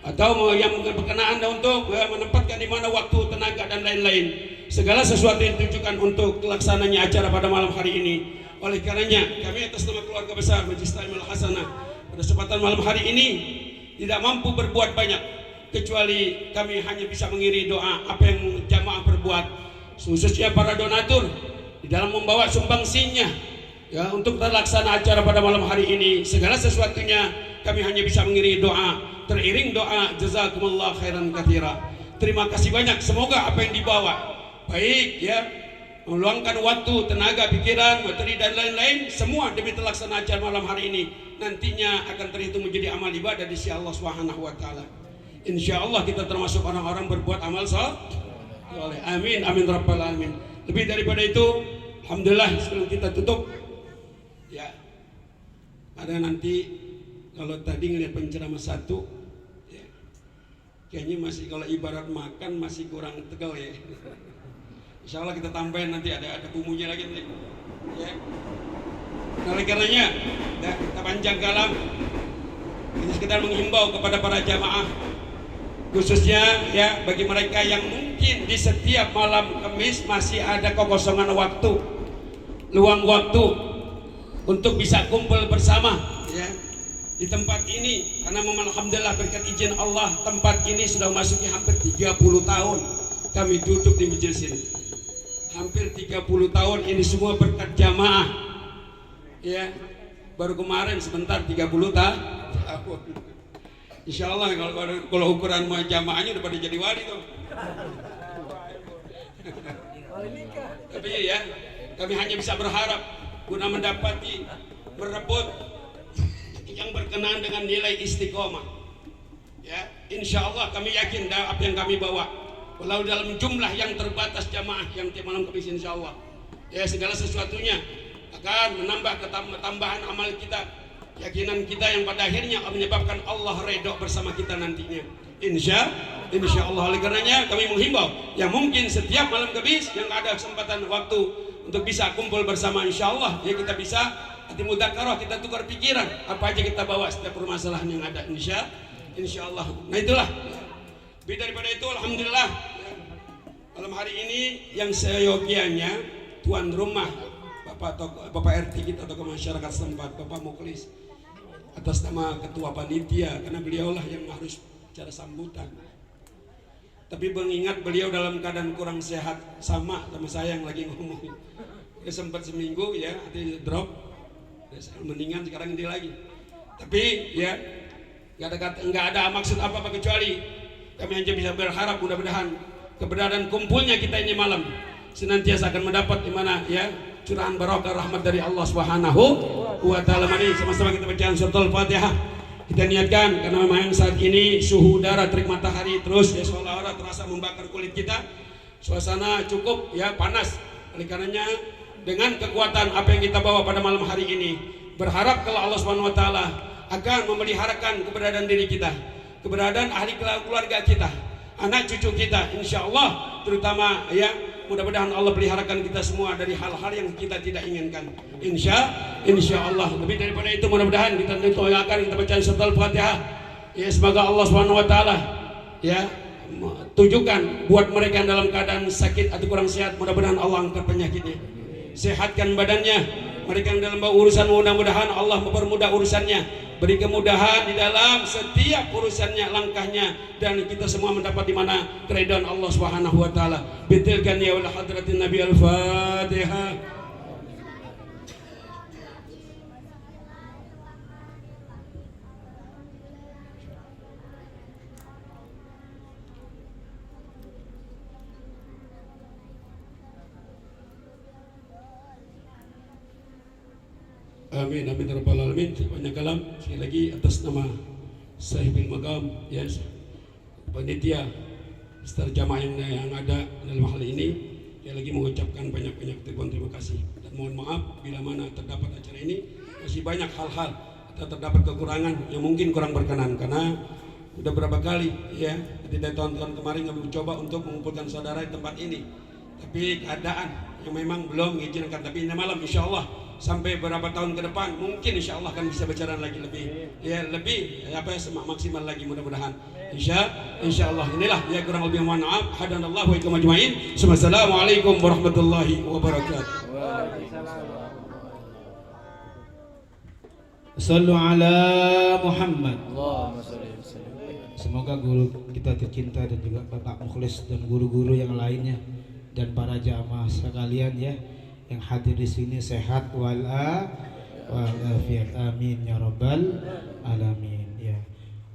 atau yang berkenaan untuk menempatkan di mana waktu, tenaga dan lain-lain, segala sesuatu yang ditujukan untuk terlaksananya acara pada malam hari ini. Oleh karenanya kami atas nama keluarga besar Majelis Ta'lim Al-Hasanah pada kesempatan malam hari ini tidak mampu berbuat banyak kecuali kami hanya bisa mengiringi doa apa yang jamaah berbuat, khususnya para donatur di dalam membawa sumbangsinya ya untuk terlaksana acara pada malam hari ini. Segala sesuatunya kami hanya bisa mengiringi doa, teriring doa jazakumullah khairan katsira. Terima kasih banyak, semoga apa yang dibawa baik ya meluangkan waktu, tenaga, pikiran, materi dan lain-lain semua demi terlaksana acara malam hari ini nantinya akan terhitung menjadi amal ibadah di sisi Allah Subhanahu wa taala. Insyaallah kita termasuk orang-orang berbuat amal saleh. Amin amin rabbal alamin. Lebih daripada itu alhamdulillah sebelum kita tutup ya ada nanti kalau tadi ngeliat penceramah satu ya, kayaknya masih kalau ibarat makan masih kurang tegal ya. Insya Allah kita tambahin nanti ada bumbunya lagi nanti ya. Nah, oleh karenanya kita panjang kalam ini sekedar menghimbau kepada para jamaah khususnya ya bagi mereka yang mungkin di setiap malam Kamis masih ada kekosongan waktu, luang waktu untuk bisa kumpul bersama ya di tempat ini karena alhamdulillah berkat izin Allah tempat ini sudah memasuki hampir 30 tahun kami duduk di majelis ini. Hampir 30 tahun ini semua berkat jamaah ya, baru kemarin sebentar 30 tahun. Insya Allah kalau ukuran jamaahnya udah pada jadi wali tuh. Tapi ya kami hanya bisa berharap guna mendapati merebut yang berkenaan dengan nilai istiqomah ya. Insya Allah kami yakin apa yang kami bawa walau dalam jumlah yang terbatas jamaah yang tiap malam Kamis insya Allah ya segala sesuatunya akan menambah tambahan amal kita, keyakinan kita yang pada akhirnya menyebabkan Allah redha bersama kita nantinya insya Allah. Oleh karenanya kami menghimbau yang mungkin setiap malam Kamis yang ada kesempatan waktu untuk bisa kumpul bersama insya Allah ya kita bisa hati mudzakarah, kita tukar pikiran apa aja kita bawa setiap permasalahan yang ada insya Allah. Nah itulah lebih daripada itu alhamdulillah ya, malam hari ini yang seyogianya tuan rumah Bapak RT kita atau masyarakat setempat Bapak Mukhlis atas nama ketua panitia karena beliaulah yang harus cara sambutan Tapi mengingat beliau dalam keadaan kurang sehat, sama saya yang lagi ngomong. Ya, sempat seminggu ya, hati drop. Mendingan sekarang ini lagi. Tapi ya nggak ada maksud apa-apa kecuali kami hanya bisa berharap mudah-mudahan keberadaan kumpulnya kita ini malam senantiasa akan mendapat di mana ya curahan barokah rahmat dari Allah Subhanahu wa taala. Mari sama-sama kita baca surah Al-Fatihah. Kita niatkan karena memang saat ini suhu udara terik matahari terus ya seolah-olah terasa membakar kulit kita. Suasana cukup ya panas. Oleh karenanya dengan kekuatan apa yang kita bawa pada malam hari ini, berharap kalau Allah Subhanahu wa taala akan memeliharakan keberadaan diri kita, keberadaan ahli keluarga kita, anak cucu kita, insya Allah, terutama ya mudah-mudahan Allah peliharakan kita semua dari hal-hal yang kita tidak inginkan. Insya Allah. Lebih daripada itu mudah-mudahan kita doakan, kita baca surah Al-Fatihah. Ya semoga Allah Subhanahu wa taala ya tujukan buat mereka yang dalam keadaan sakit atau kurang sehat, mudah-mudahan Allah angkat penyakitnya. Sehatkan badannya. Mereka yang dalam urusan mudah-mudahan Allah mempermudah urusannya, beri kemudahan di dalam setiap urusannya, langkahnya, dan kita semua mendapat di mana keridhaan Allah Subhanahu wa taala. Bitilkan ya wal hadratin Nabi Al-Fatihah. Amin amin ya rabbal alamin. Banyak kalam sekali lagi atas nama Sahibil Maqam ya panitia serta jamaah yang ada dalam hal ini, saya lagi mengucapkan banyak-banyak terima kasih dan mohon maaf bila mana terdapat acara ini masih banyak hal-hal atau terdapat kekurangan yang mungkin kurang berkenan, karena sudah berapa kali ya dari tahun-tahun kemarin kami mencoba untuk mengumpulkan saudara di tempat ini, tapi keadaan yang memang belum mengizinkan. Tapi ini malam insya Allah sampai beberapa tahun ke depan mungkin insya Allah akan bisa bicara lagi lebih maksimal lagi mudah-mudahan insya Allah. Inilah ya kurang lebih mohon maaf. Hadanallahu wa iyyakum ajmain. Assalamualaikum warahmatullahi wabarakatuh. Sallu ala Muhammad. Semoga guru kita tercinta dan juga Bapak Mukhlis dan guru-guru yang lainnya dan para jamaah sekalian ya yang hadir di sini sehat walafiat. Amin ya rabbal alamin ya.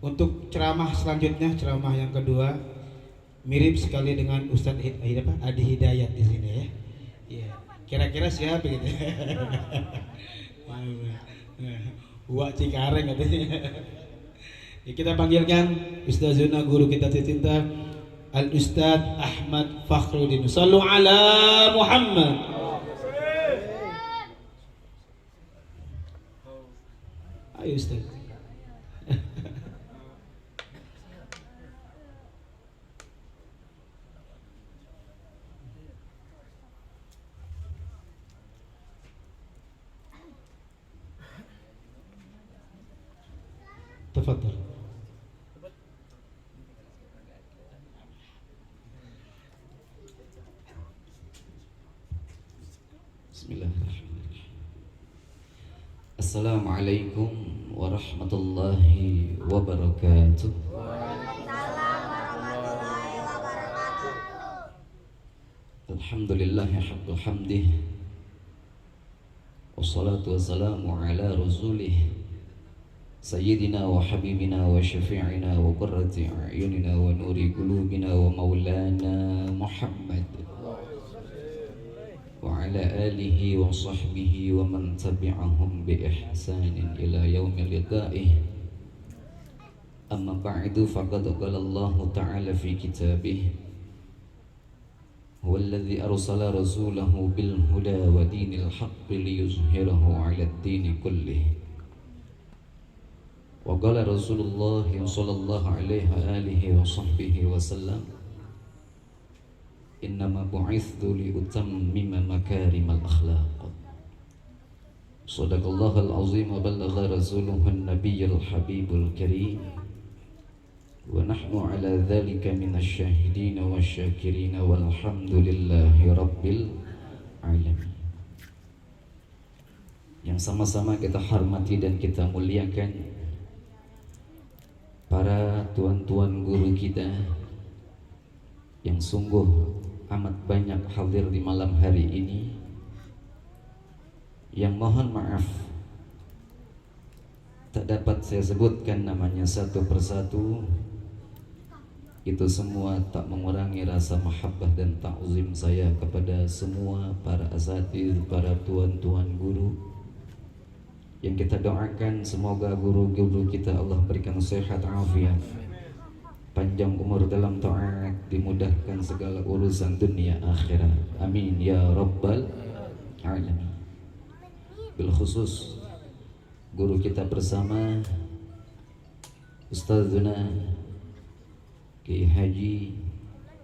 Untuk ceramah selanjutnya, ceramah yang kedua mirip sekali dengan Ustadz Adi Hidayat di sini ya. Ya. Kira-kira siapa gitu? Wak Cikareng katanya. Ya, kita panggilkan Ustazuna guru kita tercinta Al Ustadz Ahmad Fakhruddin. Sallu ala Muhammad. Ayo Ustaz. Tafadhal. Bismillahirrahmanirrahim. Assalamualaikum warahmatullahi wabarakatuh. Alhamdulillahi haqqa hamdih, wassalatu wassalamu ala rasulih sayyidina wa habibina wa syafi'ina wa qurrati a'yunina wa nuri qulubina wa maulana Muhammad wa ala alihi wa sahbihi wa man tabi'ahum bi ihsanin ila yaumil liqa'ih. Amma ba'du, faqad qala Allah ta'ala fi kitabih huwa alladhi arsala rasulahu bil huda wa dinil haqqi liyuzhirahu 'ala ad-dini kullih. Wa qala Rasulullah sallallahu alaihi wa alihi wa sahbihi wa sallam, innama bu'ithtu li utammima makarimal akhlaq. Sadaqallahul azim wa ballagha rasuluhu an-nabiyyul habibul karim. Wa nahnu ala dhalika minasy syahidin wasyakirin walhamdulillahi rabbil alamin. Yang sama-sama kita hormati dan kita muliakan para tuan-tuan guru kita, yang sungguh amat banyak hadir di malam hari ini, yang mohon maaf tak dapat saya sebutkan namanya satu persatu. Itu semua tak mengurangi rasa mahabbah dan ta'zim saya kepada semua para asatidz, para tuan-tuan guru, yang kita doakan semoga guru-guru kita Allah berikan sehat afiat, panjang umur dalam taat, dimudahkan segala urusan dunia akhirat. Amin ya rabbal alamin. Bil khusus guru kita bersama Ustazuna Kiai Haji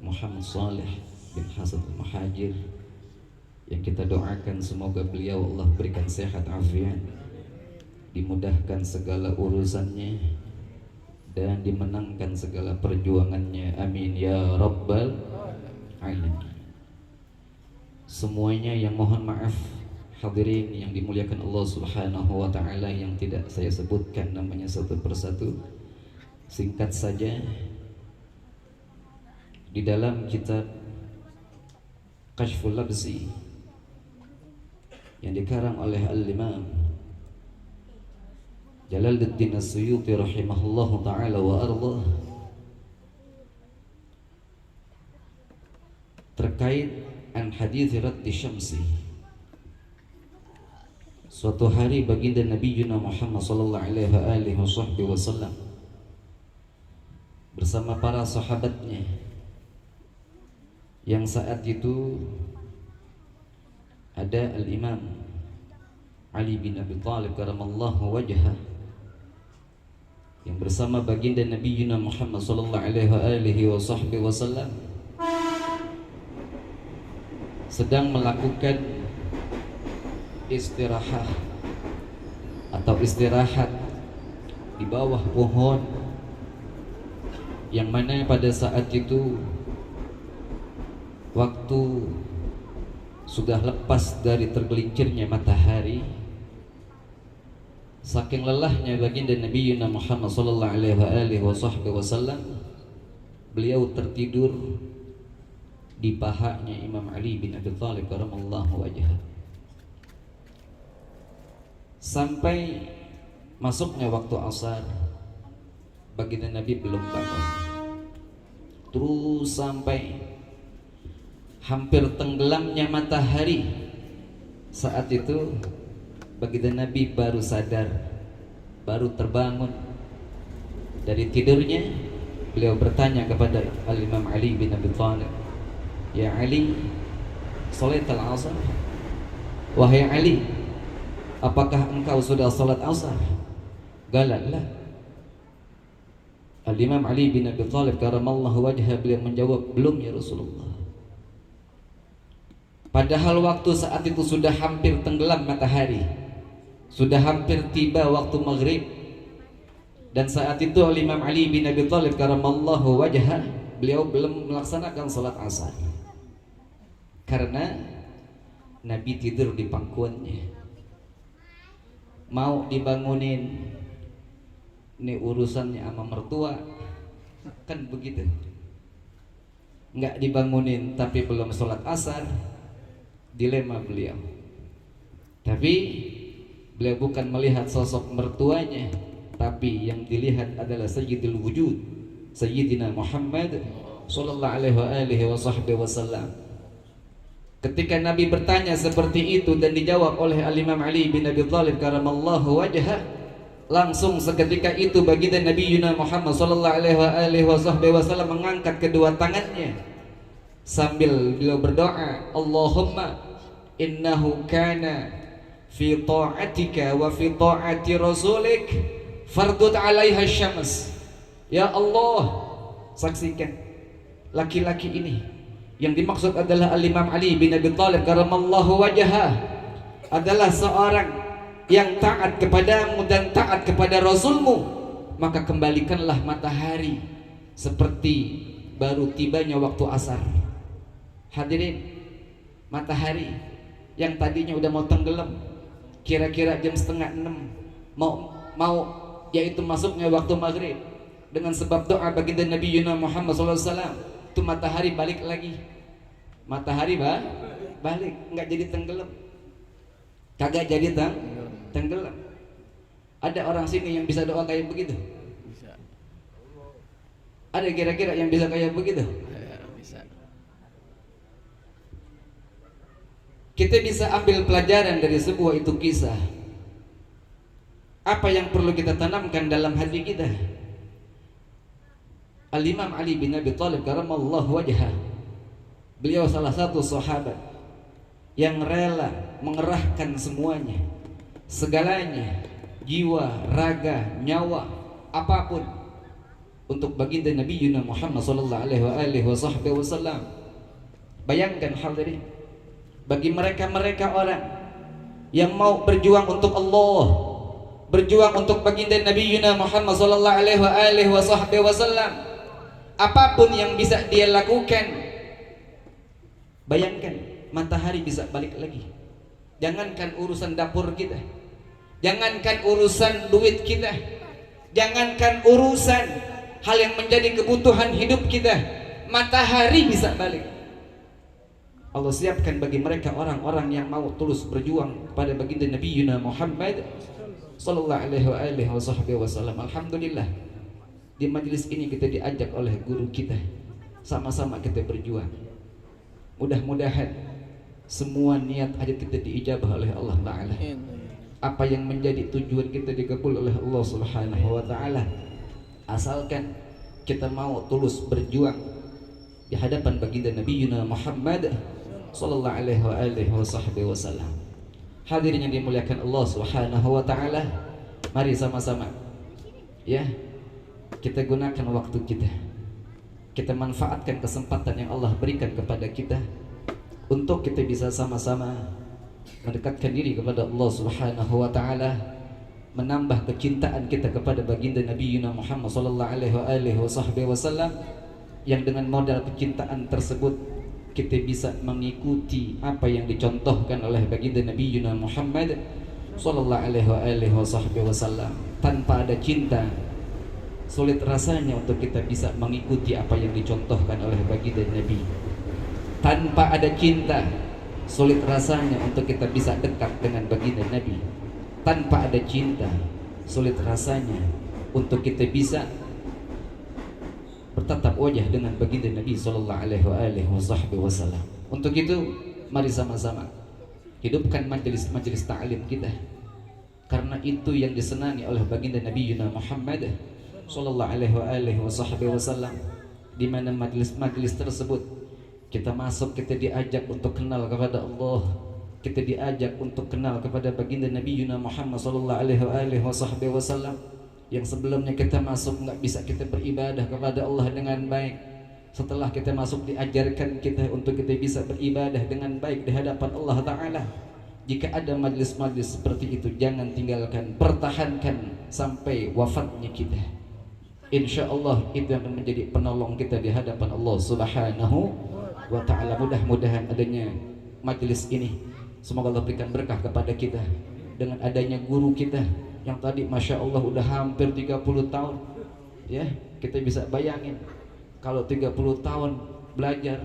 Muhammad Saleh bin Hasan Al-Muhajir, yang kita doakan semoga beliau Allah berikan sehat afiat, dimudahkan segala urusannya dan dimenangkan segala perjuangannya. Amin ya rabbal alamin. Semuanya yang mohon maaf, hadirin yang dimuliakan Allah Subhanahu wa taala, yang tidak saya sebutkan namanya satu persatu. Singkat saja, di dalam kitab Kashful Labsi yang dikarang oleh Al-Imam Jalaluddin As-Suyuti rahimahullahu taala wa ardah, terkait an hadits raddi syamsi. Suatu hari baginda Nabi Muhammad sallallahu alaihi wasallam bersama para sahabatnya, yang saat itu ada Al-Imam Ali bin Abi Thalib karamallahu wajhah, yang bersama baginda Nabi Muhammad sallallahu alaihi wasallam sedang melakukan istirahat di bawah pohon, yang mana pada saat itu waktu sudah lepas dari tergelincirnya matahari. Saking lelahnya baginda Nabi Muhammad sallallahu alaihi wasallam, beliau tertidur di pahanya Imam Ali bin Abi Thalib karamallahu wajhah. Sampai masuknya waktu asar, baginda Nabi belum bangun. Terus sampai hampir tenggelamnya matahari. Saat itu baginda Nabi baru sadar, baru terbangun dari tidurnya. Beliau bertanya kepada Al-Imam Ali bin Abi Thalib, "Ya Ali, salat al-asar?" "Wahai Ali, apakah engkau sudah salat asar?" "Galatlah." Al-Imam Ali bin Abi Thalib karamallahu wajhah beliau menjawab, "Belum ya Rasulullah." Padahal waktu saat itu sudah hampir tenggelam matahari, sudah hampir tiba waktu maghrib, dan saat itu Imam Ali bin Abi Thalib karamallahu wajhah beliau belum melaksanakan salat asar karena Nabi tidur di pangkuannya. Mau dibangunin, ini urusannya sama mertua, kan begitu. Nggak dibangunin tapi belum salat asar, dilema beliau. Tapi beliau bukan melihat sosok mertuanya, tapi yang dilihat adalah Sayyidul Wujud, Sayyidina Muhammad sallallahu alaihi wasallam. Ketika Nabi bertanya seperti itu dan dijawab oleh Al-Imam Ali bin Abi Thalib karamallahu wajhah, langsung seketika itu baginda Nabi Muhammad sallallahu alaihi wasallam mengangkat kedua tangannya sambil beliau berdoa, "Allahumma innahu kana fi ta'atika wa fi ta'ati rasulik fardud 'alaiha syams." Ya Allah, saksikan laki-laki ini yang dimaksud adalah Al-Imam Ali bin Abi Thalib karamallahu wajhah adalah seorang yang taat kepadamu dan taat kepada Rasulmu, maka kembalikanlah matahari seperti baru tibanya waktu asar. Hadirin, matahari yang tadinya udah mau tenggelam kira-kira jam 5:30 mau yaitu masuknya waktu maghrib, dengan sebab doa baginda Nabi Muhammad SAW, tuh matahari balik lagi. Matahari balik, nggak jadi tenggelam. Kagak jadi tenggelam. Ada orang sini yang bisa doa kayak begitu? Bisa. Ada kira-kira yang bisa kayak begitu? Bisa. Kita bisa ambil pelajaran dari sebuah itu kisah. Apa yang perlu kita tanamkan dalam hati kita? Al-Imam Ali bin Abi Thalib karamallahu wajhah, beliau salah satu sahabat yang rela mengerahkan semuanya, segalanya, jiwa, raga, nyawa, apapun untuk baginda Nabi Muhammad sallallahu alaihi wasallam. Bayangkan hadirin, bagi mereka orang yang mau berjuang untuk Allah, berjuang untuk baginda Nabi Muhammad sallallahu alaihi wasallam, apapun yang bisa dia lakukan. Bayangkan, matahari bisa balik lagi. Jangankan urusan dapur kita, jangankan urusan duit kita, jangankan urusan hal yang menjadi kebutuhan hidup kita, matahari bisa balik. Allah siapkan bagi mereka orang-orang yang mau tulus berjuang pada baginda Nabi Muhammad sallallahu alaihi wasallam. Alhamdulillah, di majelis ini kita diajak oleh guru kita, sama-sama kita berjuang. Mudah-mudahan semua niat hajat kita diijabah oleh Allah Ta'ala. Apa yang menjadi tujuan kita dikabul oleh Allah Subhanahu wa Ta'ala, asalkan kita mau tulus berjuang di hadapan baginda Nabi Muhammad sallallahu alaihi wasallam. Hadirin yang dimuliakan Allah Subhanahu wa Ta'ala, mari sama-sama ya kita gunakan waktu kita, kita manfaatkan kesempatan yang Allah berikan kepada kita untuk kita bisa sama-sama mendekatkan diri kepada Allah Subhanahu wa Ta'ala, menambah kecintaan kita kepada baginda Nabi Muhammad sallallahu alaihi wasallam, yang dengan modal kecintaan tersebut kita bisa mengikuti apa yang dicontohkan oleh baginda Nabi Muhammad sallallahu alaihi wasallam. Tanpa ada cinta, sulit rasanya untuk kita bisa mengikuti apa yang dicontohkan oleh baginda Nabi. Tanpa ada cinta, sulit rasanya untuk kita bisa dekat dengan baginda Nabi. Tanpa ada cinta, sulit rasanya untuk kita bisa bertatap wajah dengan baginda Nabi sallallahu alaihi wasallam. Untuk itu, mari sama-sama hidupkan majelis ta'lim kita, karena itu yang disenangi oleh baginda Nabi Muhammad sallallahu alaihi wasallam. Di mana majelis tersebut kita masuk, kita diajak untuk kenal kepada Allah, kita diajak untuk kenal kepada baginda Nabi Muhammad sallallahu alaihi wasallam. Yang sebelumnya kita masuk nggak bisa kita beribadah kepada Allah dengan baik, setelah kita masuk diajarkan kita untuk kita bisa beribadah dengan baik di hadapan Allah Ta'ala. Jika ada majlis-majlis seperti itu, jangan tinggalkan, pertahankan sampai wafatnya kita. Insya Allah itu akan menjadi penolong kita di hadapan Allah Subhanahu wa Ta'ala. Mudah-mudahan adanya majlis ini, semoga Allah berikan berkah kepada kita. Dengan adanya guru kita yang tadi Masya Allah udah hampir 30 tahun ya, kita bisa bayangin kalau 30 tahun belajar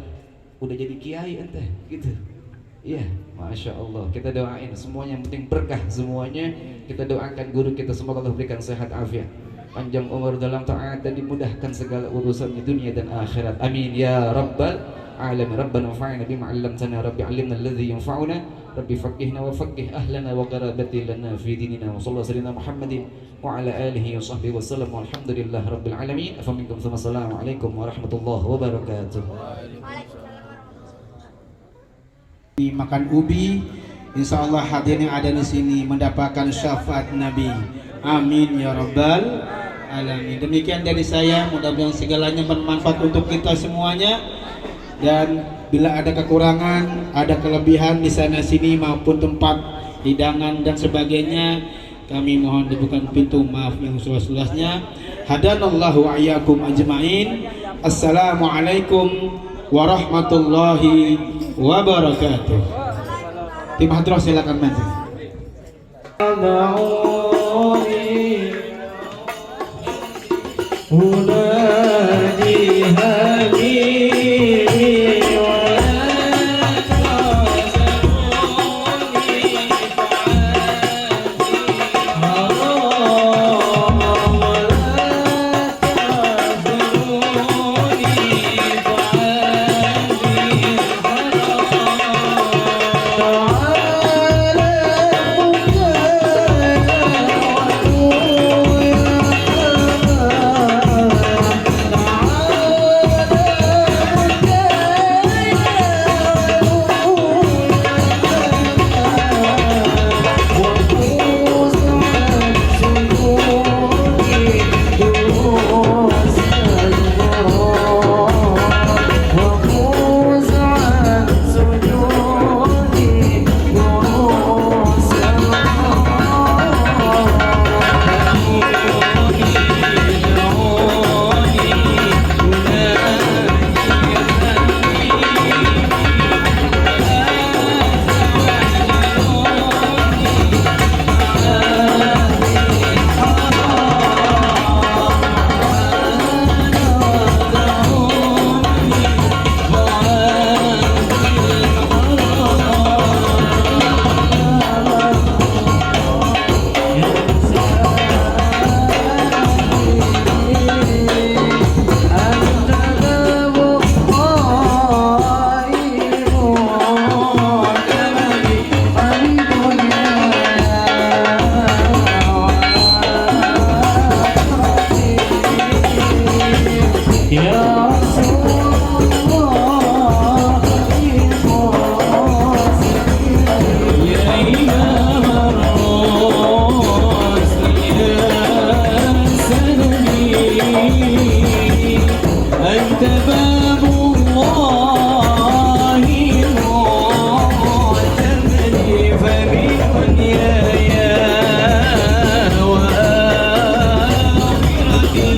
udah jadi kiai ente gitu ya. Masya Allah, kita doain semuanya, yang penting berkah semuanya. Kita doakan guru kita, semoga Allah berikan sehat afiat, panjang umur dalam taat, dan dimudahkan segala urusannya dunia dan akhirat. Amin ya rabbal alamin. Rabbana fa'ina bima 'allamtana, rabbi 'allimna alladhi yanfa'una, rabbi faqihna wa faqih ahlana wa qarabati lana fi dinina, wa sallallahu alaihi Muhammadin wa ala alihi wa sahbihi wa sallam, walhamdulillah rabbil alamin. Afaminkum, assalamu alaikum warahmatullahi wabarakatuh. Makan ubi, insya Allah hadirin yang ada di sini mendapatkan syafaat Nabi. Amin ya rabbal alamin. Demikian dari saya, mudah-mudahan segalanya bermanfaat untuk kita semuanya. Dan bila ada kekurangan, ada kelebihan di sana sini maupun tempat hidangan dan sebagainya, kami mohon dibuka pintu maaf yang seluas-luasnya. Hadanallahu wa iyyakum ajmain. Assalamualaikum warahmatullahi wabarakatuh. Tim Hadroh silakan maju. Unadi Ya Rasulullah Ya Imam ar-Rasul Ya Sanami Anta babullahi mu'tamani Fabi'un ya wa akhirati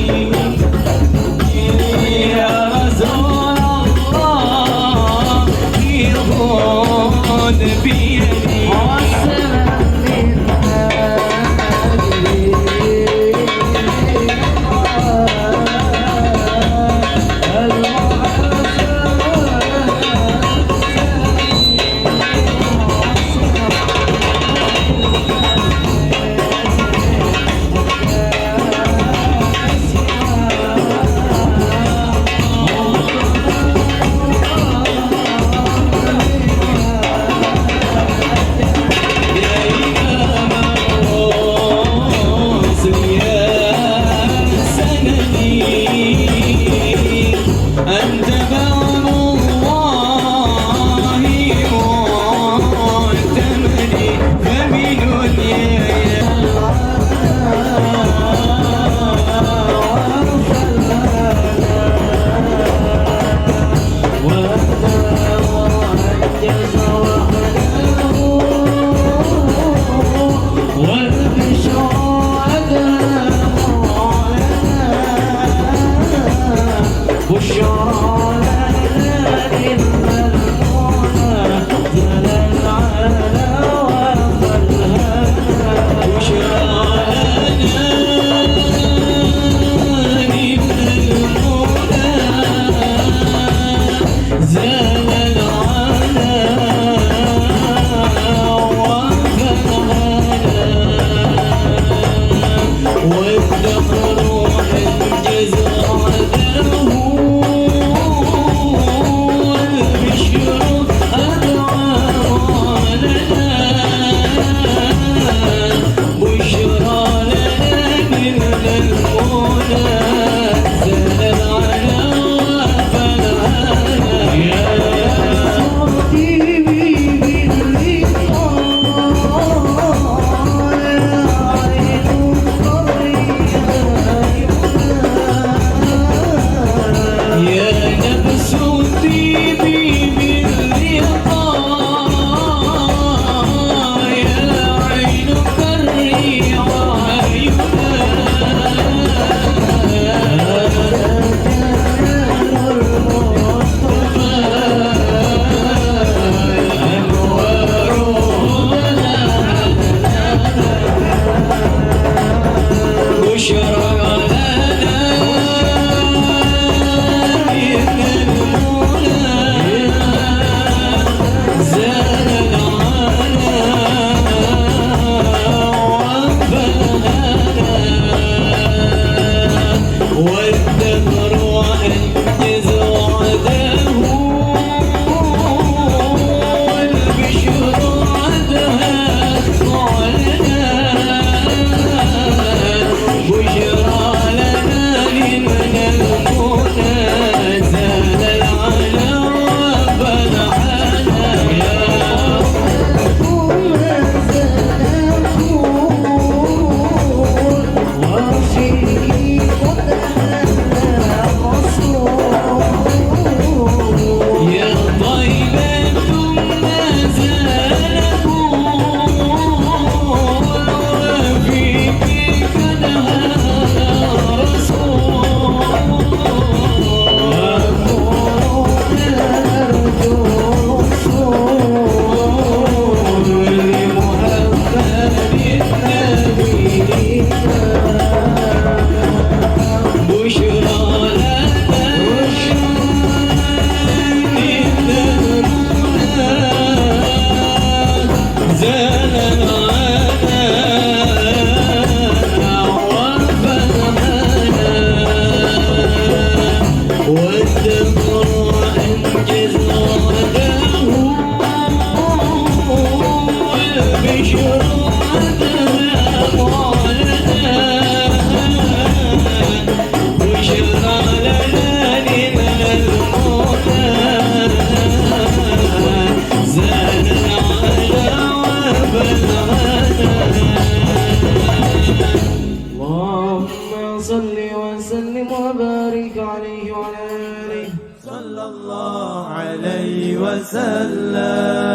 الله عليه وسلم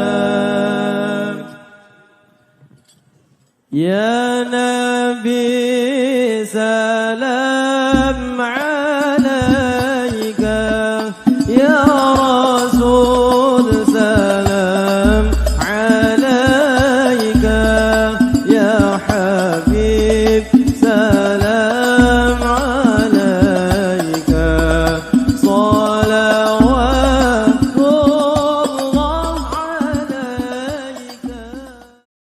يا نبي سلام